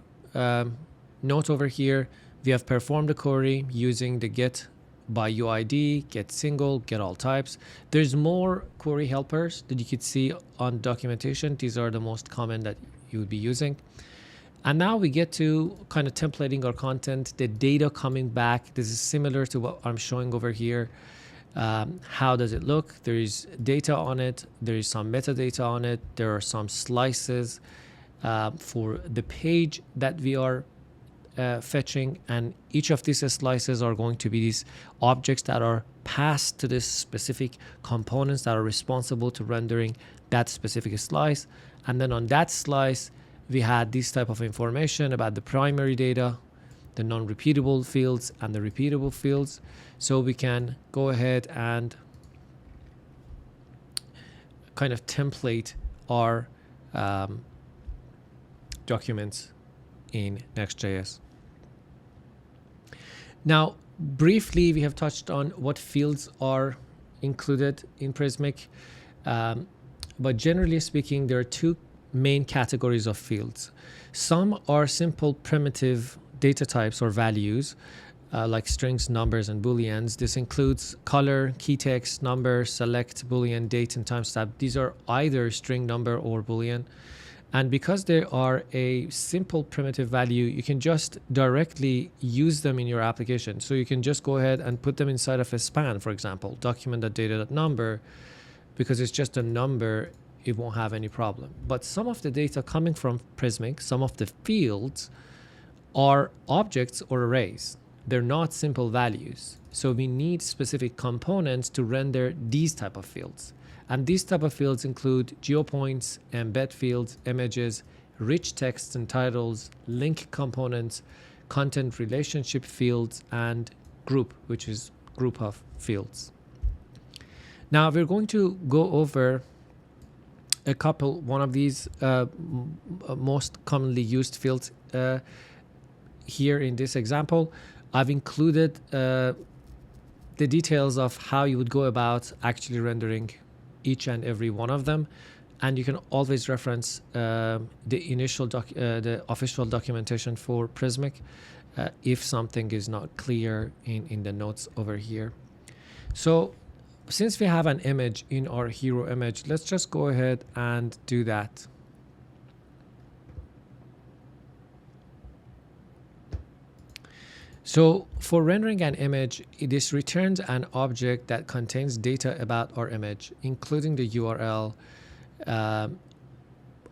note over here. We have performed the query using the get by UID, get single, get all types. There's more query helpers that you could see on documentation. These are the most common that you would be using. And now we get to kind of templating our content, the data coming back. This is similar to what I'm showing over here. How does it look? There is data on it. There is some metadata on it. There are some slices for the page that we are fetching, and each of these slices are going to be these objects that are passed to this specific components that are responsible to rendering that specific slice. And then on that slice, we had this type of information about the primary data, the non-repeatable fields, and the repeatable fields. So we can go ahead and kind of template our documents in Next.js. Now, briefly, we have touched on what fields are included in Prismic, but generally speaking, there are two main categories of fields. Some are simple primitive data types or values, like strings, numbers, and booleans. This includes color, key text, number, select, boolean, date, and timestamp. These are either string, number, or boolean. And because they are a simple primitive value, you can just directly use them in your application. So you can just go ahead and put them inside of a span, for example, document.data.number, because it's just a number, it won't have any problem. But some of the data coming from Prismic, some of the fields are objects or arrays. They're not simple values. So we need specific components to render these type of fields. And these type of fields include geopoints, embed fields, images, rich text and titles, link components, content relationship fields, and group, which is group of fields. Now we're going to go over one of these most commonly used fields here in this example. I've included the details of how you would go about actually rendering each and every one of them, and you can always reference the official documentation for Prismic if something is not clear in the notes over here. So since we have an image in our hero image, let's just go ahead and do that. So for rendering an image, this returns an object that contains data about our image, including the URL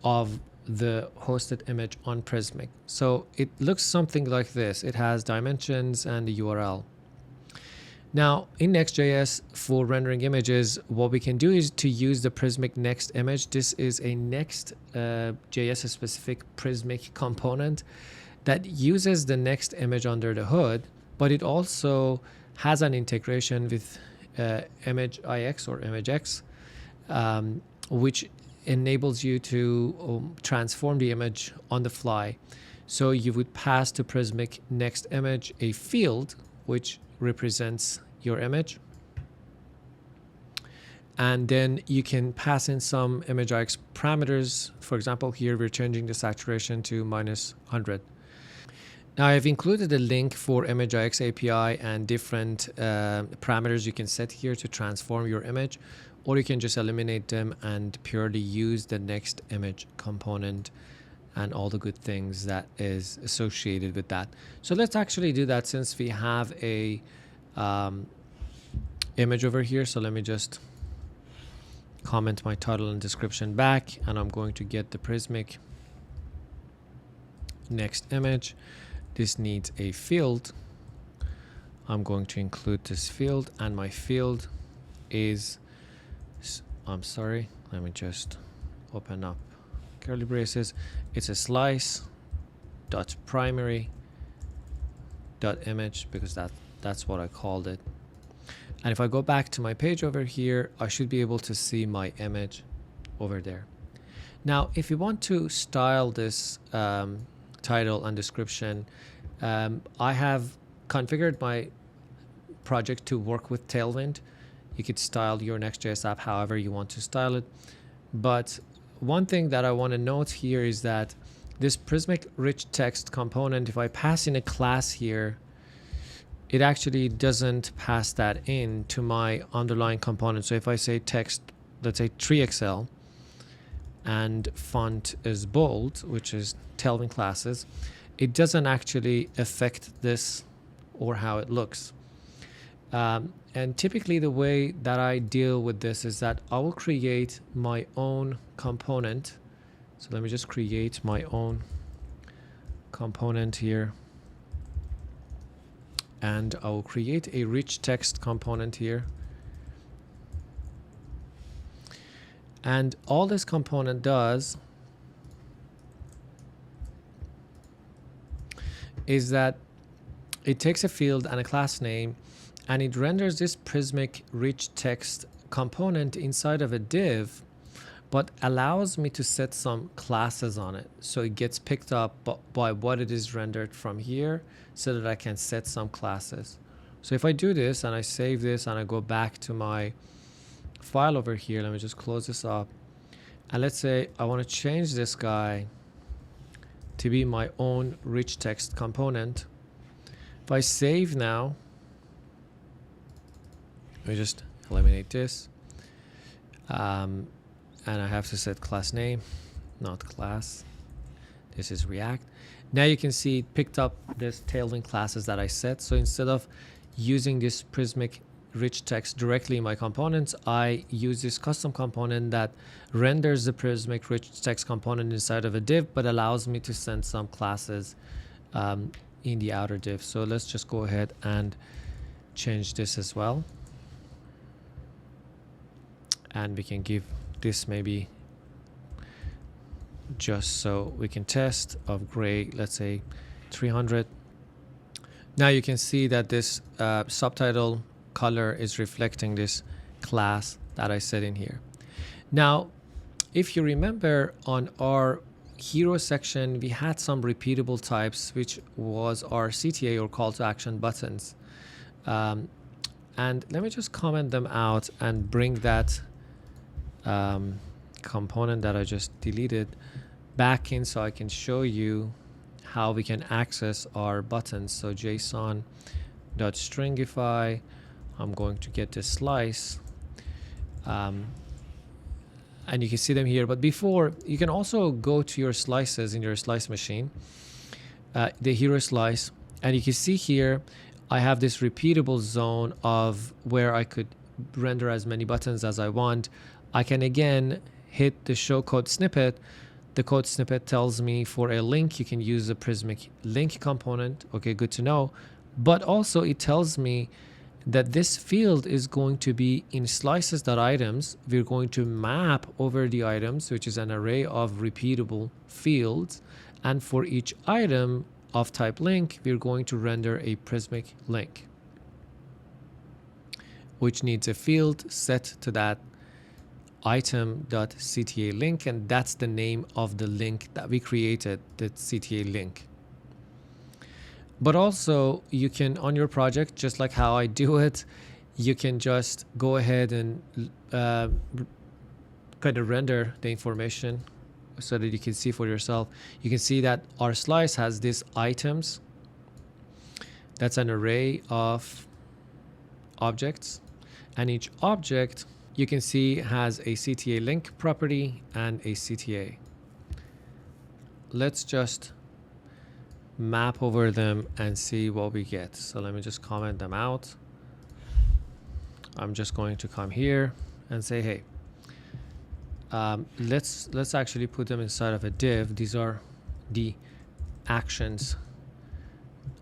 of the hosted image on Prismic. So it looks something like this. It has dimensions and the URL. Now in Next.js, for rendering images, what we can do is to use the Prismic Next image. This is a Next.js specific Prismic component that uses the Next image under the hood, but it also has an integration with ImageIX or ImageX, which enables you to transform the image on the fly. So you would pass to Prismic Next image a field which represents your image, and then you can pass in some ImageIX parameters. For example, here we're changing the saturation to -100. Now I've included a link for ImageIX API and different parameters you can set here to transform your image, or you can just eliminate them and purely use the Next image component and all the good things that is associated with that. So let's actually do that since we have a image over here. So let me just comment my title and description back, and I'm going to get the Prismic Next image. This needs a field. I'm going to include this field, and my field is, I'm sorry, let me just open up curly braces. It's a slice dot primary dot image, because that's what I called it. And if I go back to my page over here, I should be able to see my image over there. Now, if you want to style this title and description, I have configured my project to work with Tailwind. You could style your Next.js app however you want to style it. But one thing that I want to note here is that this Prismic rich text component, if I pass in a class here, it actually doesn't pass that in to my underlying component. So if I say text, let's say 3XL, and font is bold, which is Tailwind classes, it doesn't actually affect this or how it looks. And typically the way that I deal with this is that I will create my own component. So let me just create my own component here. And I will create a rich text component here. And all this component does is that it takes a field and a class name, and it renders this Prismic rich text component inside of a div, but allows me to set some classes on it. So it gets picked up by what it is rendered from here, so that I can set some classes. So if I do this and I save this and I go back to my file over here, let me just close this up. And let's say I want to change this guy to be my own rich text component. If I save now, let me just eliminate this. And I have to set class name, not class. This is React. Now you can see it picked up this Tailwind classes that I set. So instead of using this Prismic rich text directly in my components, I use this custom component that renders the Prismic rich text component inside of a div, but allows me to send some classes in the outer div. So let's just go ahead and change this as well. And we can give this maybe, just so we can test, of gray, let's say 300. Now you can see that this subtitle color is reflecting this class that I set in here. Now, if you remember, on our hero section, we had some repeatable types, which was our CTA or call to action buttons. And let me just comment them out and bring that component that I just deleted back in so I can show you how we can access our buttons. So JSON.stringify, I'm going to get this slice. And you can see them here. But before, you can also go to your slices in your slice machine, the hero slice, and you can see here I have this repeatable zone of where I could render as many buttons as I want. I can again hit the show code snippet. The code snippet tells me for a link, you can use the Prismic link component. Okay, good to know. But also it tells me that this field is going to be in slices.items. We're going to map over the items, which is an array of repeatable fields. And for each item of type link, we're going to render a Prismic link, which needs a field set to that item.cta link. And that's the name of the link that we created, the CTA link. But also you can, on your project, just like how I do it, you can just go ahead and kind of render the information so that you can see for yourself. You can see that our slice has these items. That's an array of objects. And each object, you can see, has a CTA link property and a CTA. Let's just map over them and see what we get. So let me just comment them out. I'm just going to come here and say, hey, let's actually put them inside of a div. These are the actions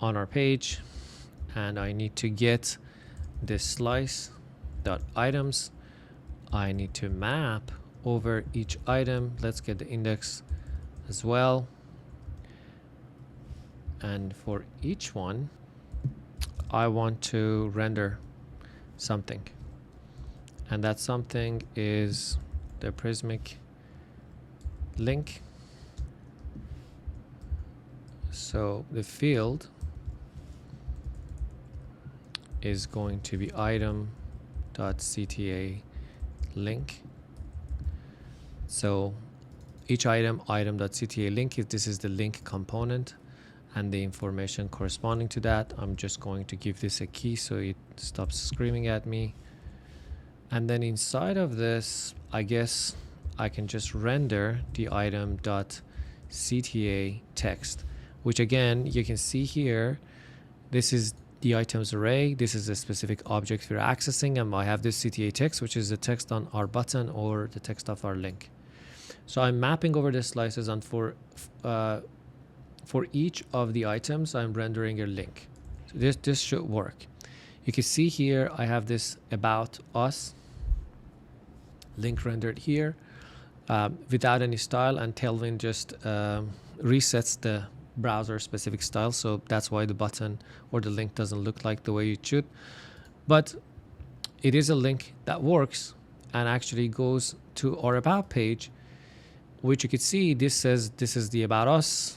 on our page, and I need to get this slice dot items. I need to map over each item. Let's get the index as well. And for each one, I want to render something. And that something is the Prismic link. So the field is going to be item.cta link. So each item.cta link, this is the link component, and the information corresponding to that. I'm just going to give this a key so it stops screaming at me. And then inside of this, I guess I can just render the item.cta text, which again, you can see here, this is the items array. This is a specific object we're accessing, and I have this CTA text, which is the text on our button or the text of our link. So I'm mapping over the slices, and for each of the items, I'm rendering a link. So this should work. You can see here, I have this about us link rendered here without any style, and Tailwind just resets the browser specific style. So that's why the button or the link doesn't look like the way it should. But it is a link that works and actually goes to our about page, which you could see this says this is the about us.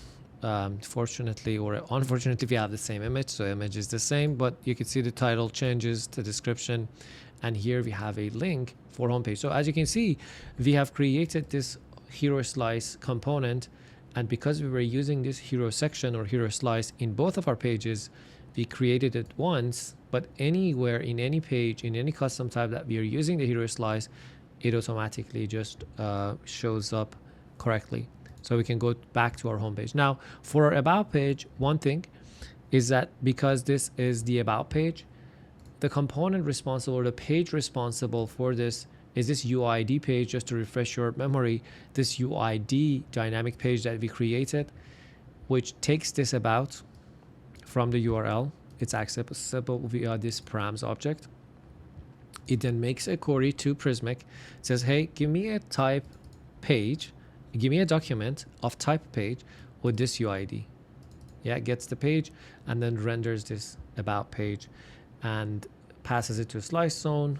Fortunately or unfortunately, we have the same image, so image is the same, but you can see the title changes, the description, and here we have a link for homepage. So as you can see, we have created this hero slice component, and because we were using this hero section or hero slice in both of our pages, we created it once, but anywhere in any page, in any custom type that we are using the hero slice, it automatically just shows up correctly. So we can go back to our home page. Now, for our about page, one thing is that because this is the about page, the component responsible or the page responsible for this is this UID page. Just to refresh your memory, this UID dynamic page that we created, which takes this about from the URL. It's accessible via this params object. It then makes a query to Prismic. It says, hey, give me a type page. Give me a document of type page with this UID. Yeah, it gets the page and then renders this about page and passes it to a slice zone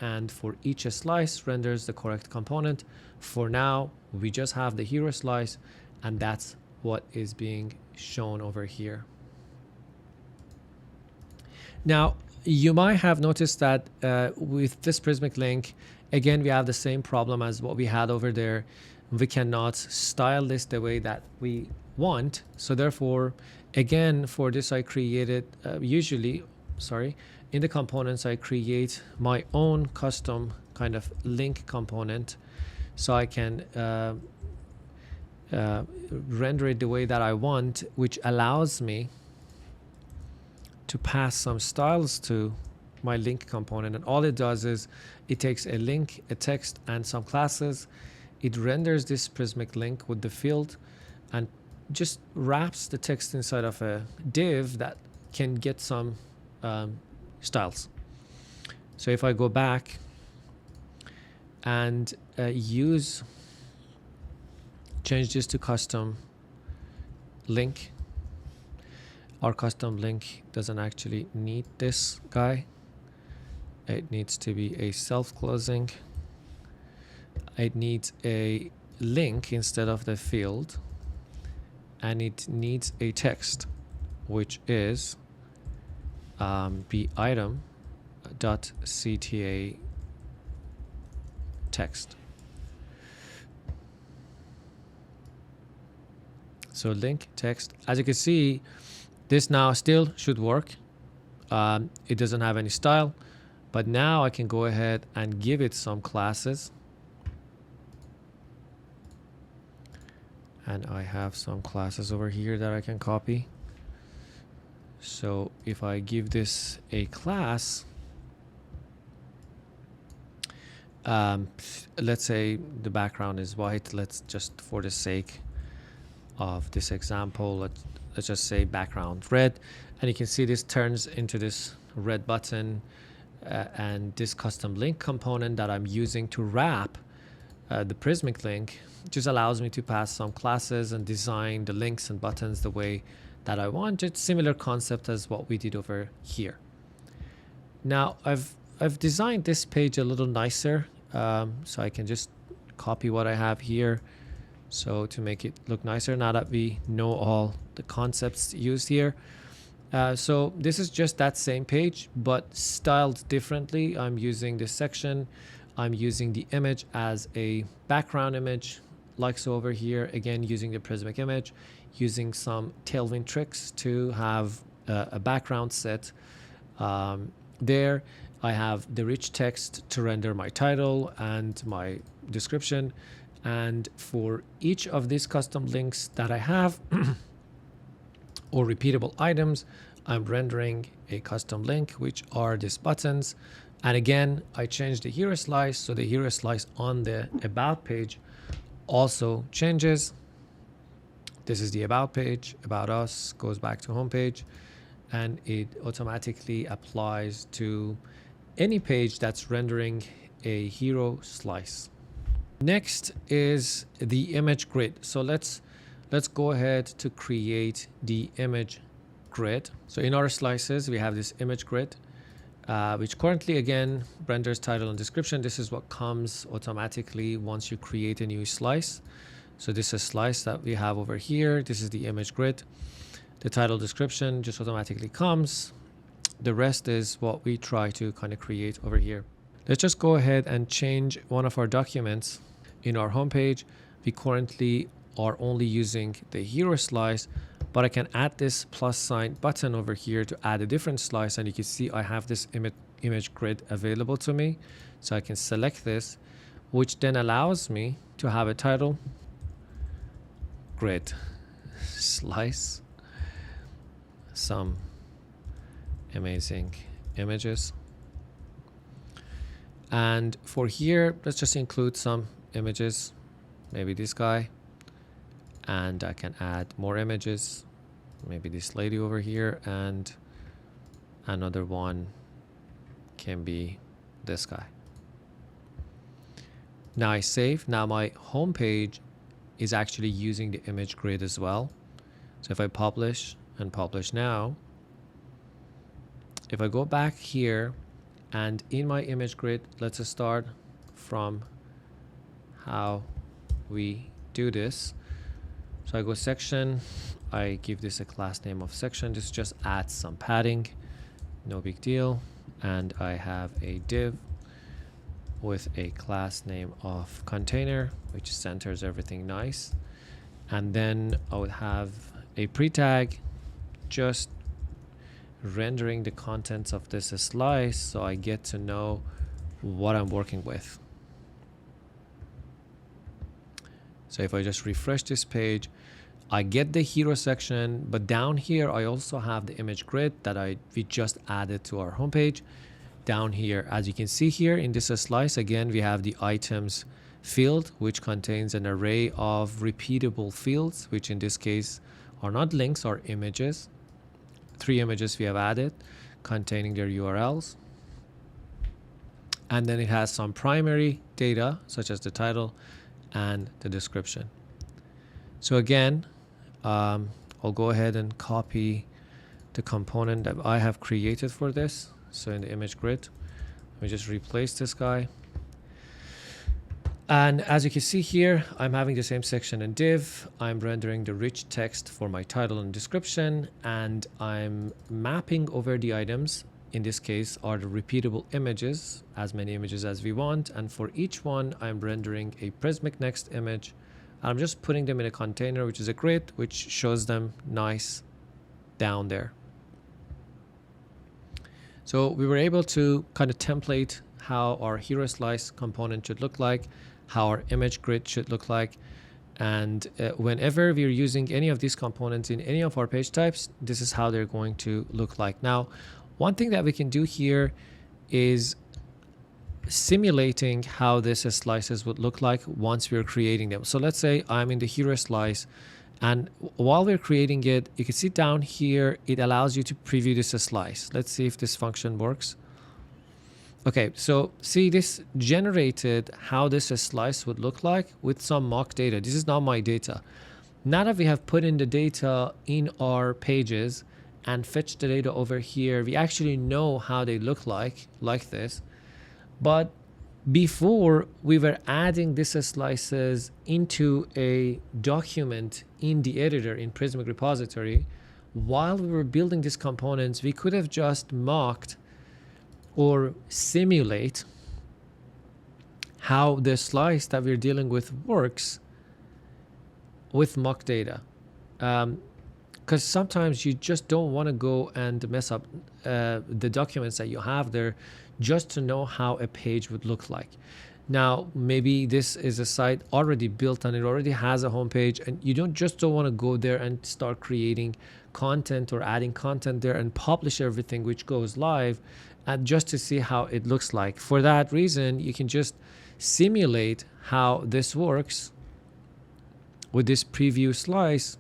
and for each slice renders the correct component. For now, we just have the hero slice, and that's what is being shown over here. Now, you might have noticed that with this Prismic link, again, we have the same problem as what we had over there. We cannot style this the way that we want. So therefore, again, for this, I created in the components, I create my own custom kind of link component, so I can render it the way that I want, which allows me to pass some styles to my link component. And all it does is it takes a link, a text, and some classes. It renders this Prismic link with the field and just wraps the text inside of a div that can get some styles. So if I go back and change this to custom link, our custom link doesn't actually need this guy. It needs to be a self-closing. It needs a link instead of the field, and it needs a text, which is be item.cta text. So link text, as you can see, this now still should work. It doesn't have any style, but now I can go ahead and give it some classes. And I have some classes over here that I can copy. So if I give this a class, let's say the background is white. Let's just, for the sake of this example, let's just say background red. And you can see this turns into this red button, and this custom link component that I'm using to wrap the Prismic link just allows me to pass some classes and design the links and buttons the way that I want. It's similar concept as what we did over here. Now I've designed this page a little nicer, so I can just copy what I have here, so to make it look nicer now that we know all the concepts used here. So this is just that same page, but styled differently. I'm using this section. I'm using the image as a background image, like so over here, again, using the Prismic image, using some Tailwind tricks to have a background set. There, I have the rich text to render my title and my description. And for each of these custom links that I have, or repeatable items, I'm rendering a custom link, which are these buttons. And again, I changed the hero slice, so the hero slice on the about page also changes. This is the about page, about us, goes back to home page, and it automatically applies to any page that's rendering a hero slice. Next is the image grid. So let's go ahead to create the image grid. So in our slices, we have this image grid, which currently again renders title and description. This is what comes automatically once you create a new slice. So this is a slice that we have over here. This is the image grid. The title description just automatically comes. The rest is what we try to kind of create over here. Let's just go ahead and change one of our documents in our homepage. We currently are only using the hero slice, but I can add this plus sign button over here to add a different slice, and you can see I have this image grid available to me. So I can select this, which then allows me to have a title, grid, slice, some amazing images. And for here, let's just include some images, maybe this guy. And I can add more images, maybe this lady over here, and another one can be this guy. Now I save. Now my home page is actually using the image grid as well. So if I publish and publish now, if I go back here And in my image grid, let's start from how we do this. So I go section, I give this a class name of section. This just adds some padding, no big deal. And I have a div with a class name of container, which centers everything nice. And then I would have a pre-tag just rendering the contents of this slice so I get to know what I'm working with. So if I just refresh this page, I get the hero section, but down here I also have the image grid that we just added to our homepage. Down here, as you can see here in this slice, again we have the items field, which contains an array of repeatable fields, which in this case are not links, are images. 3 images we have added containing their URLs. And then it has some primary data such as the title and the description. So again, I'll go ahead and copy the component that I have created for this. So in the image grid, let me just replace this guy. And as you can see here, I'm having the same section and div. I'm rendering the rich text for my title and description, and I'm mapping over the items. In this case are the repeatable images, as many images as we want. And for each one, I'm rendering a Prismic next image. I'm just putting them in a container, which is a grid, which shows them nice down there. So we were able to kind of template how our hero slice component should look like, how our image grid should look like. And whenever we're using any of these components in any of our page types, this is how they're going to look like. Now, one thing that we can do here is simulating how this slices would look like once we're creating them. So let's say I'm in the hero slice, and while we're creating it, you can see down here, it allows you to preview this slice. Let's see if this function works. Okay, so see, this generated how this slice would look like with some mock data. This is not my data. Now that we have put in the data in our pages and fetched the data over here, we actually know how they look like this. But before, we were adding these slices into a document in the editor in Prismic repository. While we were building these components, we could have just mocked or simulate how the slice that we're dealing with works with mock data. Because sometimes you just don't want to go and mess up the documents that you have there just to know how a page would look like. Now, maybe this is a site already built and it already has a homepage, and you don't want to go there and start creating content or adding content there and publish everything which goes live, and just to see how it looks like. For that reason, you can just simulate how this works with this preview slice,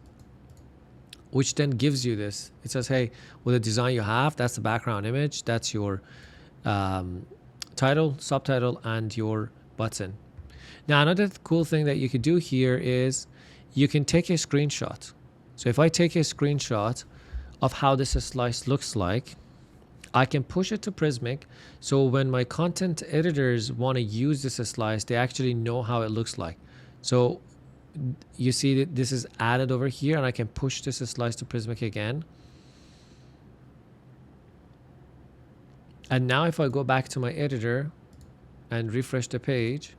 which then gives you this. It says, hey, with the design you have, that's the background image, that's your title, subtitle, and your button. Now, another cool thing that you could do here is you can take a screenshot. So if I take a screenshot of how this slice looks like, I can push it to Prismic. So when my content editors want to use this slice, they actually know how it looks like. So you see that this is added over here, and I can push this slice to Prismic again. And now if I go back to my editor and refresh the page,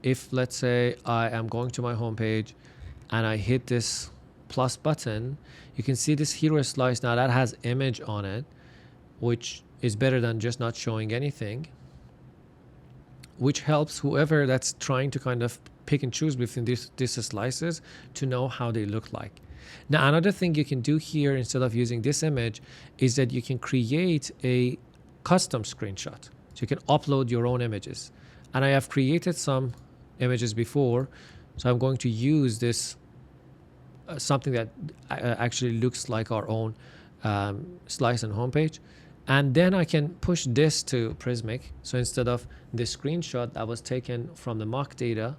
if let's say I am going to my home page and I hit this plus button, you can see this hero slice now that has image on it, which is better than just not showing anything, which helps whoever that's trying to kind of pick and choose between these slices to know how they look like. Now, another thing you can do here instead of using this image is that you can create a custom screenshot. So you can upload your own images. And I have created some images before, so I'm going to use this something that actually looks like our own slice and homepage. And then I can push this to Prismic. So instead of the screenshot that was taken from the mock data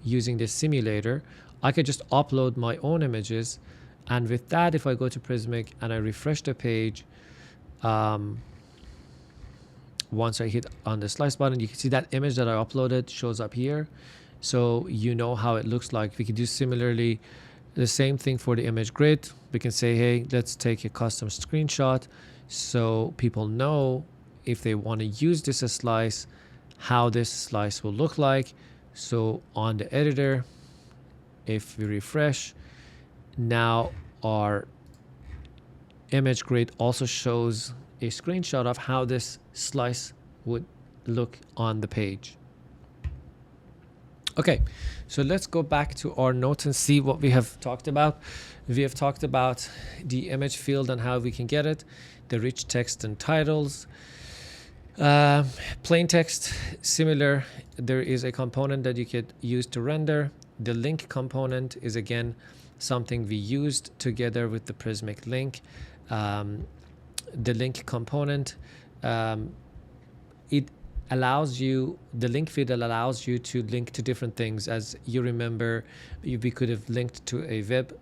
using this simulator, I could just upload my own images. And with that, if I go to Prismic and I refresh the page, once I hit on the slice button, you can see that image that I uploaded shows up here. So you know how it looks like. We could do similarly the same thing for the image grid. We can say, hey, let's take a custom screenshot so people know if they want to use this as slice, how this slice will look like. So on the editor, if we refresh, now our image grid also shows a screenshot of how this slice would look on the page. Okay, so let's go back to our notes and see what we have talked about. We have talked about the image field and how we can get it, the rich text and titles. Plain text, similar. There is a component that you could use to render. The link component is again something we used together with the Prismic link. The link component, it allows you, the link field allows you to link to different things. As you remember, we could have linked to a web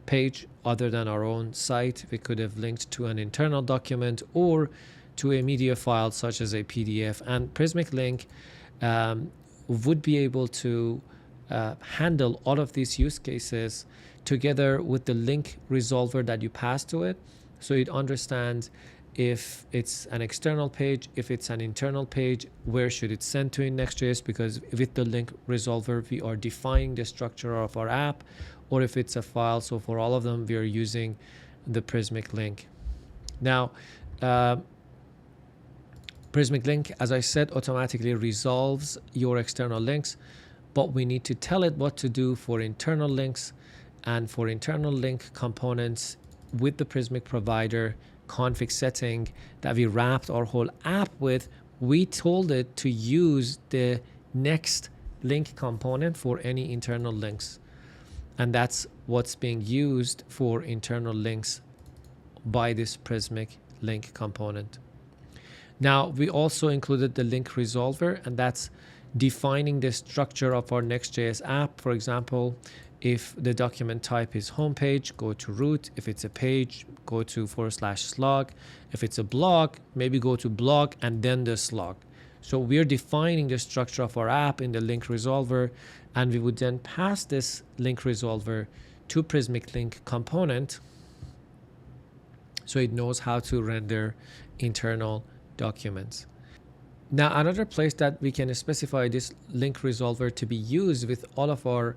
page other than our own site. We could have linked to an internal document or to a media file such as a PDF, and Prismic link would be able to handle all of these use cases together with the link resolver that you pass to it. So it understands if it's an external page, if it's an internal page, where should it send to in Next.js, because with the link resolver, we are defining the structure of our app, or if it's a file. So for all of them, we are using the Prismic link. Now, Prismic link, as I said, automatically resolves your external links, but we need to tell it what to do for internal links. And for internal link components with the Prismic provider config setting that we wrapped our whole app with, we told it to use the next link component for any internal links. And that's what's being used for internal links by this Prismic link component. Now, we also included the link resolver, and that's defining the structure of our Next.js app. For example, if the document type is homepage, go to root. If it's a page, go to /slug. If it's a blog, maybe go to blog and then the slug. So we're defining the structure of our app in the link resolver, and we would then pass this link resolver to Prismic link component so it knows how to render internal documents. Now, another place that we can specify this link resolver to be used with all of our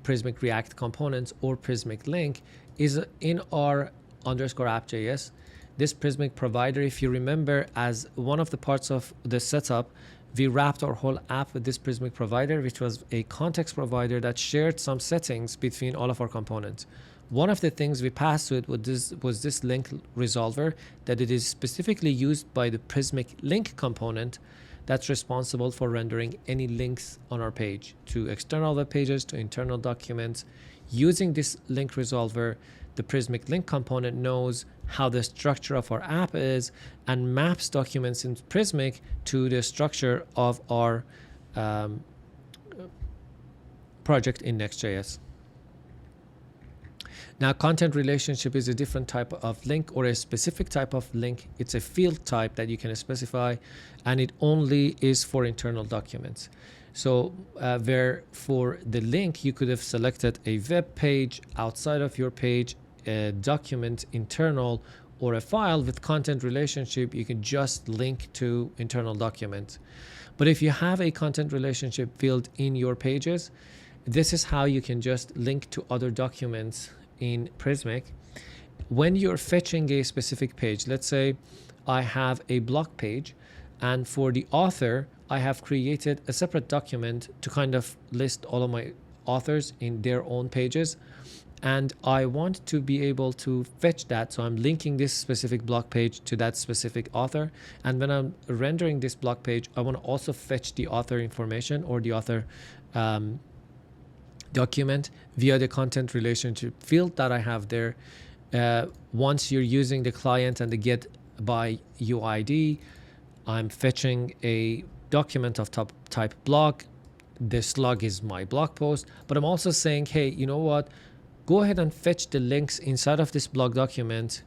Prismic React components or Prismic link is in our _app.js. This Prismic provider, if you remember, as one of the parts of the setup, we wrapped our whole app with this Prismic provider, which was a context provider that shared some settings between all of our components. One of the things we passed to it was this link resolver, that it is specifically used by the Prismic link component that's responsible for rendering any links on our page to external web pages, to internal documents. Using this link resolver, the Prismic link component knows how the structure of our app is and maps documents in Prismic to the structure of our project in Next.js. Now, content relationship is a different type of link or a specific type of link. It's a field type that you can specify, and it only is for internal documents. So where for the link, you could have selected a web page outside of your page, a document internal, or a file. With content relationship, you can just link to internal documents. But if you have a content relationship field in your pages, this is how you can just link to other documents in Prismic. When you're fetching a specific page, let's say I have a blog page, and for the author, I have created a separate document to kind of list all of my authors in their own pages, and I want to be able to fetch that. So I'm linking this specific blog page to that specific author, and when I'm rendering this blog page, I want to also fetch the author information or the author document via the content relationship field that I have there. Once you're using the client and the get by UID, I'm fetching a document of type blog. The slug is my blog post, but I'm also saying, hey, you know what? Go ahead and fetch the links inside of this blog document,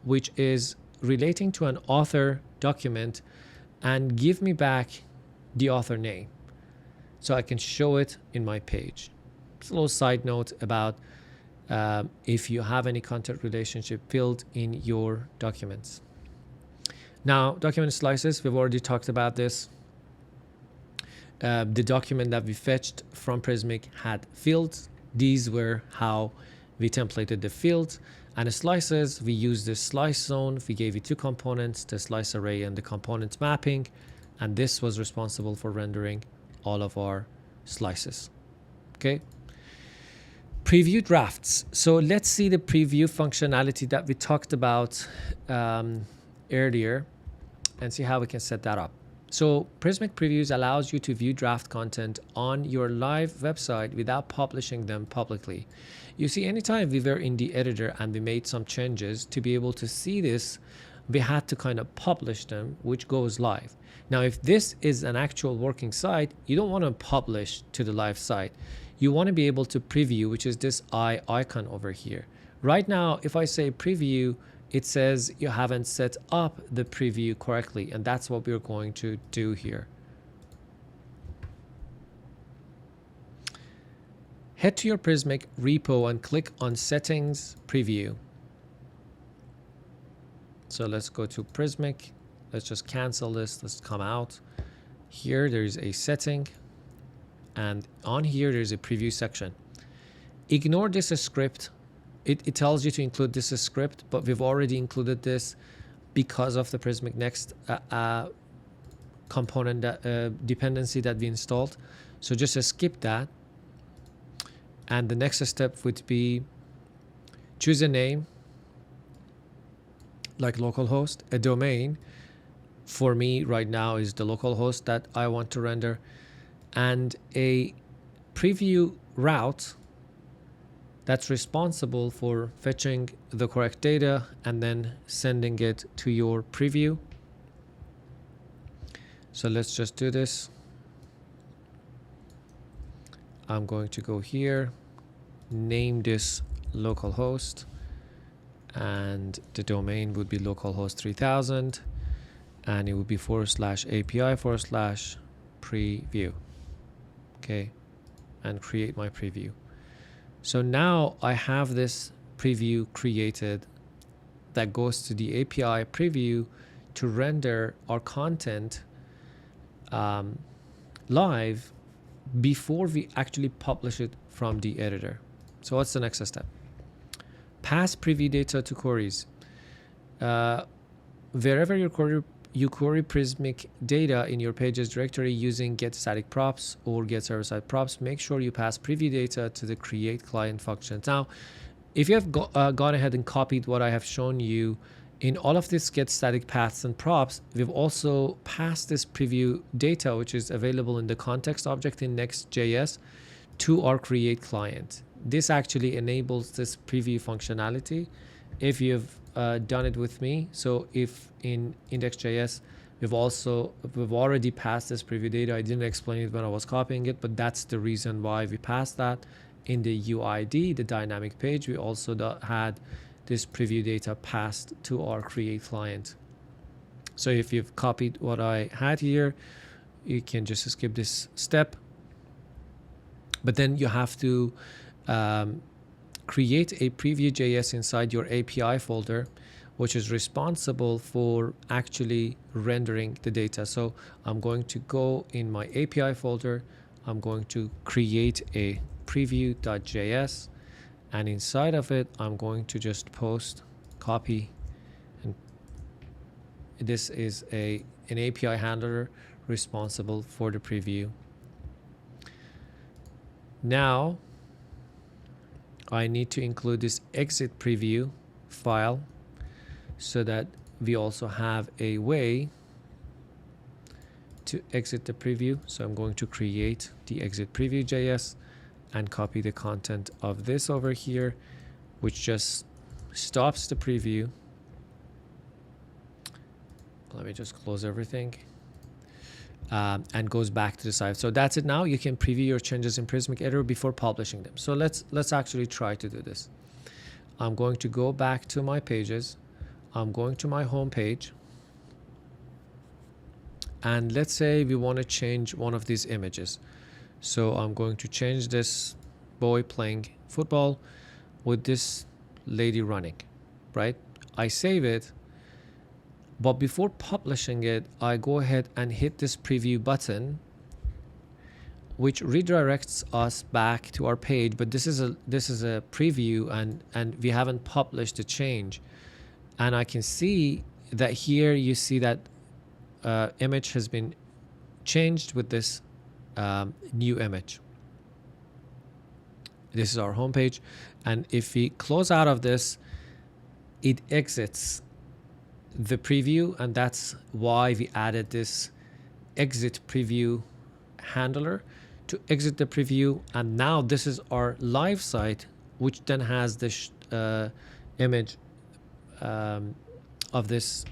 which is relating to an author document and give me back the author name so I can show it in my page. It's a little side note about if you have any content relationship built in your documents. Now, document slices, we've already talked about this. The document that we fetched from Prismic had fields. These were how we templated the fields. And the slices, we used the slice zone. We gave it two components, the slice array and the components mapping. And this was responsible for rendering all of our slices. Okay. Preview drafts. So let's see the preview functionality that we talked about earlier and see how we can set that up. So Prismic Previews allows you to view draft content on your live website without publishing them publicly. You see, anytime we were in the editor and we made some changes, to be able to see this, we had to kind of publish them, which goes live. Now, if this is an actual working site, you don't want to publish to the live site. You want to be able to preview, which is this eye icon over here. Right now, if I say preview, it says you haven't set up the preview correctly, and that's what we're going to do here. Head to your Prismic repo and click on Settings Preview. So let's go to Prismic. Let's just cancel this. Let's come out. Here, there's a setting, and on here, there's a preview section. Ignore this script. It tells you to include this script, but we've already included this because of the Prismic Next component dependency that we installed. So just skip that. And the next step would be choose a name, like localhost, a domain. For me right now is the localhost that I want to render, and a preview route that's responsible for fetching the correct data and then sending it to your preview. So let's just do this. I'm going to go here, name this localhost, and the domain would be localhost 3000, and it would be /API/preview. Okay, and create my preview. So now I have this preview created that goes to the API preview to render our content live before we actually publish it from the editor. So what's the next step? Pass preview data to queries. Wherever you query Prismic data in your pages directory using get static props or get server-side props, make sure you pass preview data to the create client function. Now, if you have gone ahead and copied what I have shown you in all of this get static paths and props, we've also passed this preview data, which is available in the context object in Next.js, to our create client. This actually enables this preview functionality if you've done it with me. So if in Index.js, we've already passed this preview data. I didn't explain it when I was copying it, but that's the reason why we passed that. In the UID, the dynamic page, we also had this preview data passed to our create client. So if you've copied what I had here, you can just skip this step. But then you have to create a preview.js inside your API folder, which is responsible for actually rendering the data. So I'm going to go in my API folder. I'm going to create a preview.js, and inside of it, I'm going to just copy, and this is an API handler responsible for the preview. Now, I need to include this exit preview file so that we also have a way to exit the preview. So I'm going to create the exit preview.js and copy the content of this over here, which just stops the preview. Let me just close everything. And goes back to the site. So that's it. Now you can preview your changes in Prismic Editor before publishing them. So let's actually try to do this. I'm going to go back to my pages. I'm going to my home page, and let's say we want to change one of these images. So I'm going to change this boy playing football with this lady running, right? I save it, but before publishing it, I go ahead and hit this preview button, which redirects us back to our page. But this is a preview, and we haven't published the change. And I can see that here you see that image has been changed with this new image. This is our home page, and if we close out of this, it exits the preview, and that's why we added this exit preview handler to exit the preview. And now this is our live site, which then has this image of this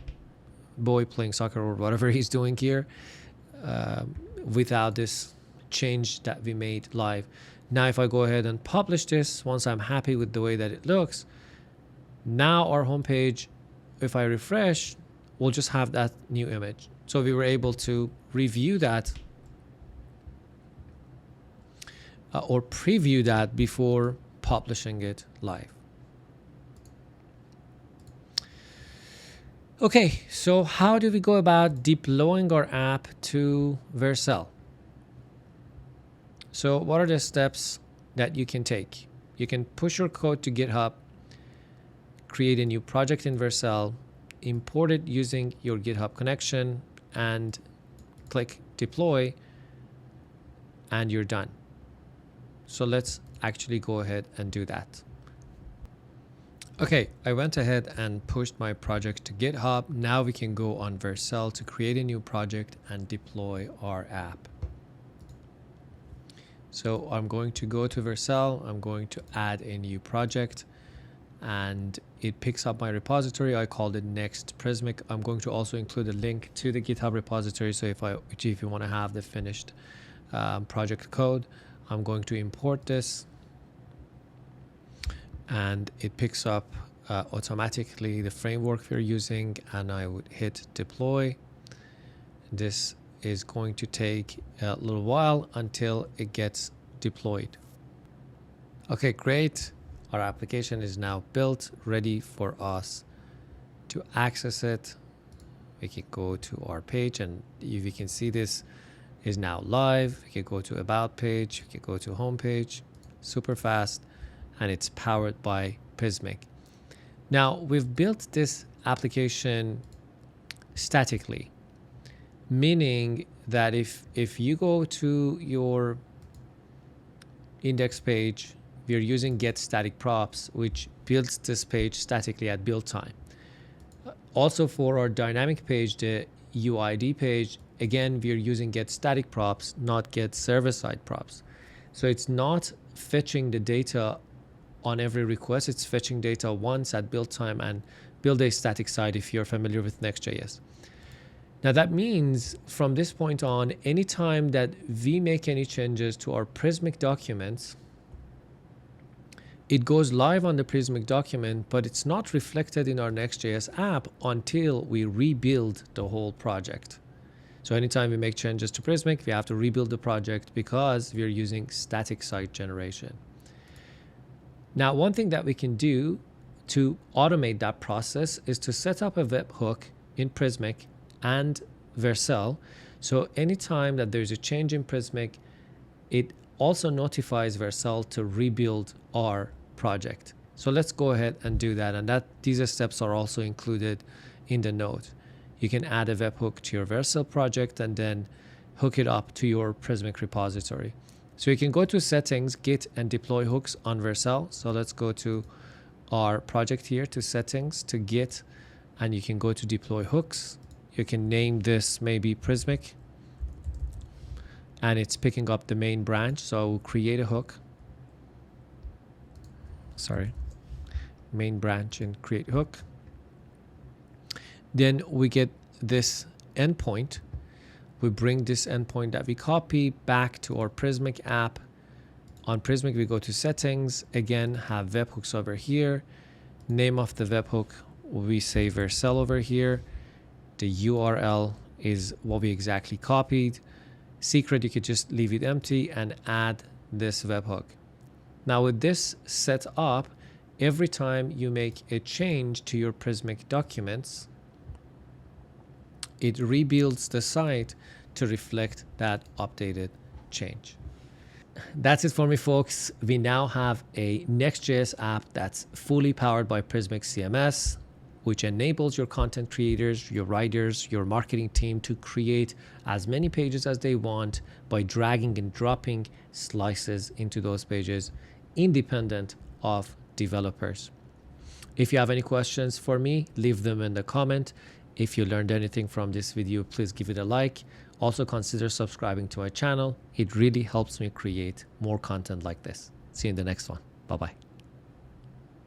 boy playing soccer or whatever he's doing here, without this change that we made live. Now if I go ahead and publish this, once I'm happy with the way that it looks, now our homepage, if I refresh, we'll just have that new image. So we were able to review that or preview that before publishing it live. Okay, so how do we go about deploying our app to Vercel? So what are the steps that you can take? You can push your code to GitHub, create a new project in Vercel, import it using your GitHub connection, and click deploy, and you're done. So let's actually go ahead and do that. Okay, I went ahead and pushed my project to GitHub. Now we can go on Vercel to create a new project and deploy our app. So I'm going to go to Vercel. I'm going to add a new project, and it picks up my repository. I called it Next Prismic. I'm going to also include a link to the GitHub repository. So if you want to have the finished project code, I'm going to import this, and it picks up automatically the framework we're using, and I would hit deploy. This is going to take a little while until it gets deployed. Okay, great. Our application is now built, ready for us to access it. We can go to our page, and we can see this is now live. We can go to about page, we can go to home page, super fast, and it's powered by Prismic. Now we've built this application statically, meaning that if you go to your index page, we're using get static props, which builds this page statically at build time. Also for our dynamic page, the UID page, again, we're using get static props, not get server-side props. So it's not fetching the data on every request. It's fetching data once at build time and build a static site if you're familiar with Next.js. Now that means from this point on, anytime that we make any changes to our Prismic documents, it goes live on the Prismic document, but it's not reflected in our Next.js app until we rebuild the whole project. So anytime we make changes to Prismic, we have to rebuild the project because we're using static site generation. Now, one thing that we can do to automate that process is to set up a webhook in Prismic and Vercel. So anytime that there's a change in Prismic, it also notifies Vercel to rebuild our project. So let's go ahead and do that. And these steps are also included in the note. You can add a webhook to your Vercel project and then hook it up to your Prismic repository. So you can go to settings, git, and deploy hooks on Vercel. So let's go to our project here, to settings, to git, and you can go to deploy hooks. You can name this maybe Prismic, and it's picking up the main branch. So I will create a hook. Main branch and create hook. Then we get this endpoint. We bring this endpoint that we copy back to our Prismic app. On Prismic, we go to settings, again, have webhooks over here. Name of the webhook we say Vercel over here. The URL is what we exactly copied. Secret, you could just leave it empty and add this webhook. Now with this set up, every time you make a change to your Prismic documents, it rebuilds the site to reflect that updated change. That's it for me, folks. We now have a Next.js app that's fully powered by Prismic CMS, which enables your content creators, your writers, your marketing team to create as many pages as they want by dragging and dropping slices into those pages, independent of developers. If you have any questions for me, leave them in the comment. If you learned anything from this video, please give it a like. Also consider subscribing to my channel. It really helps me create more content like this. See you in the next one. Bye-bye.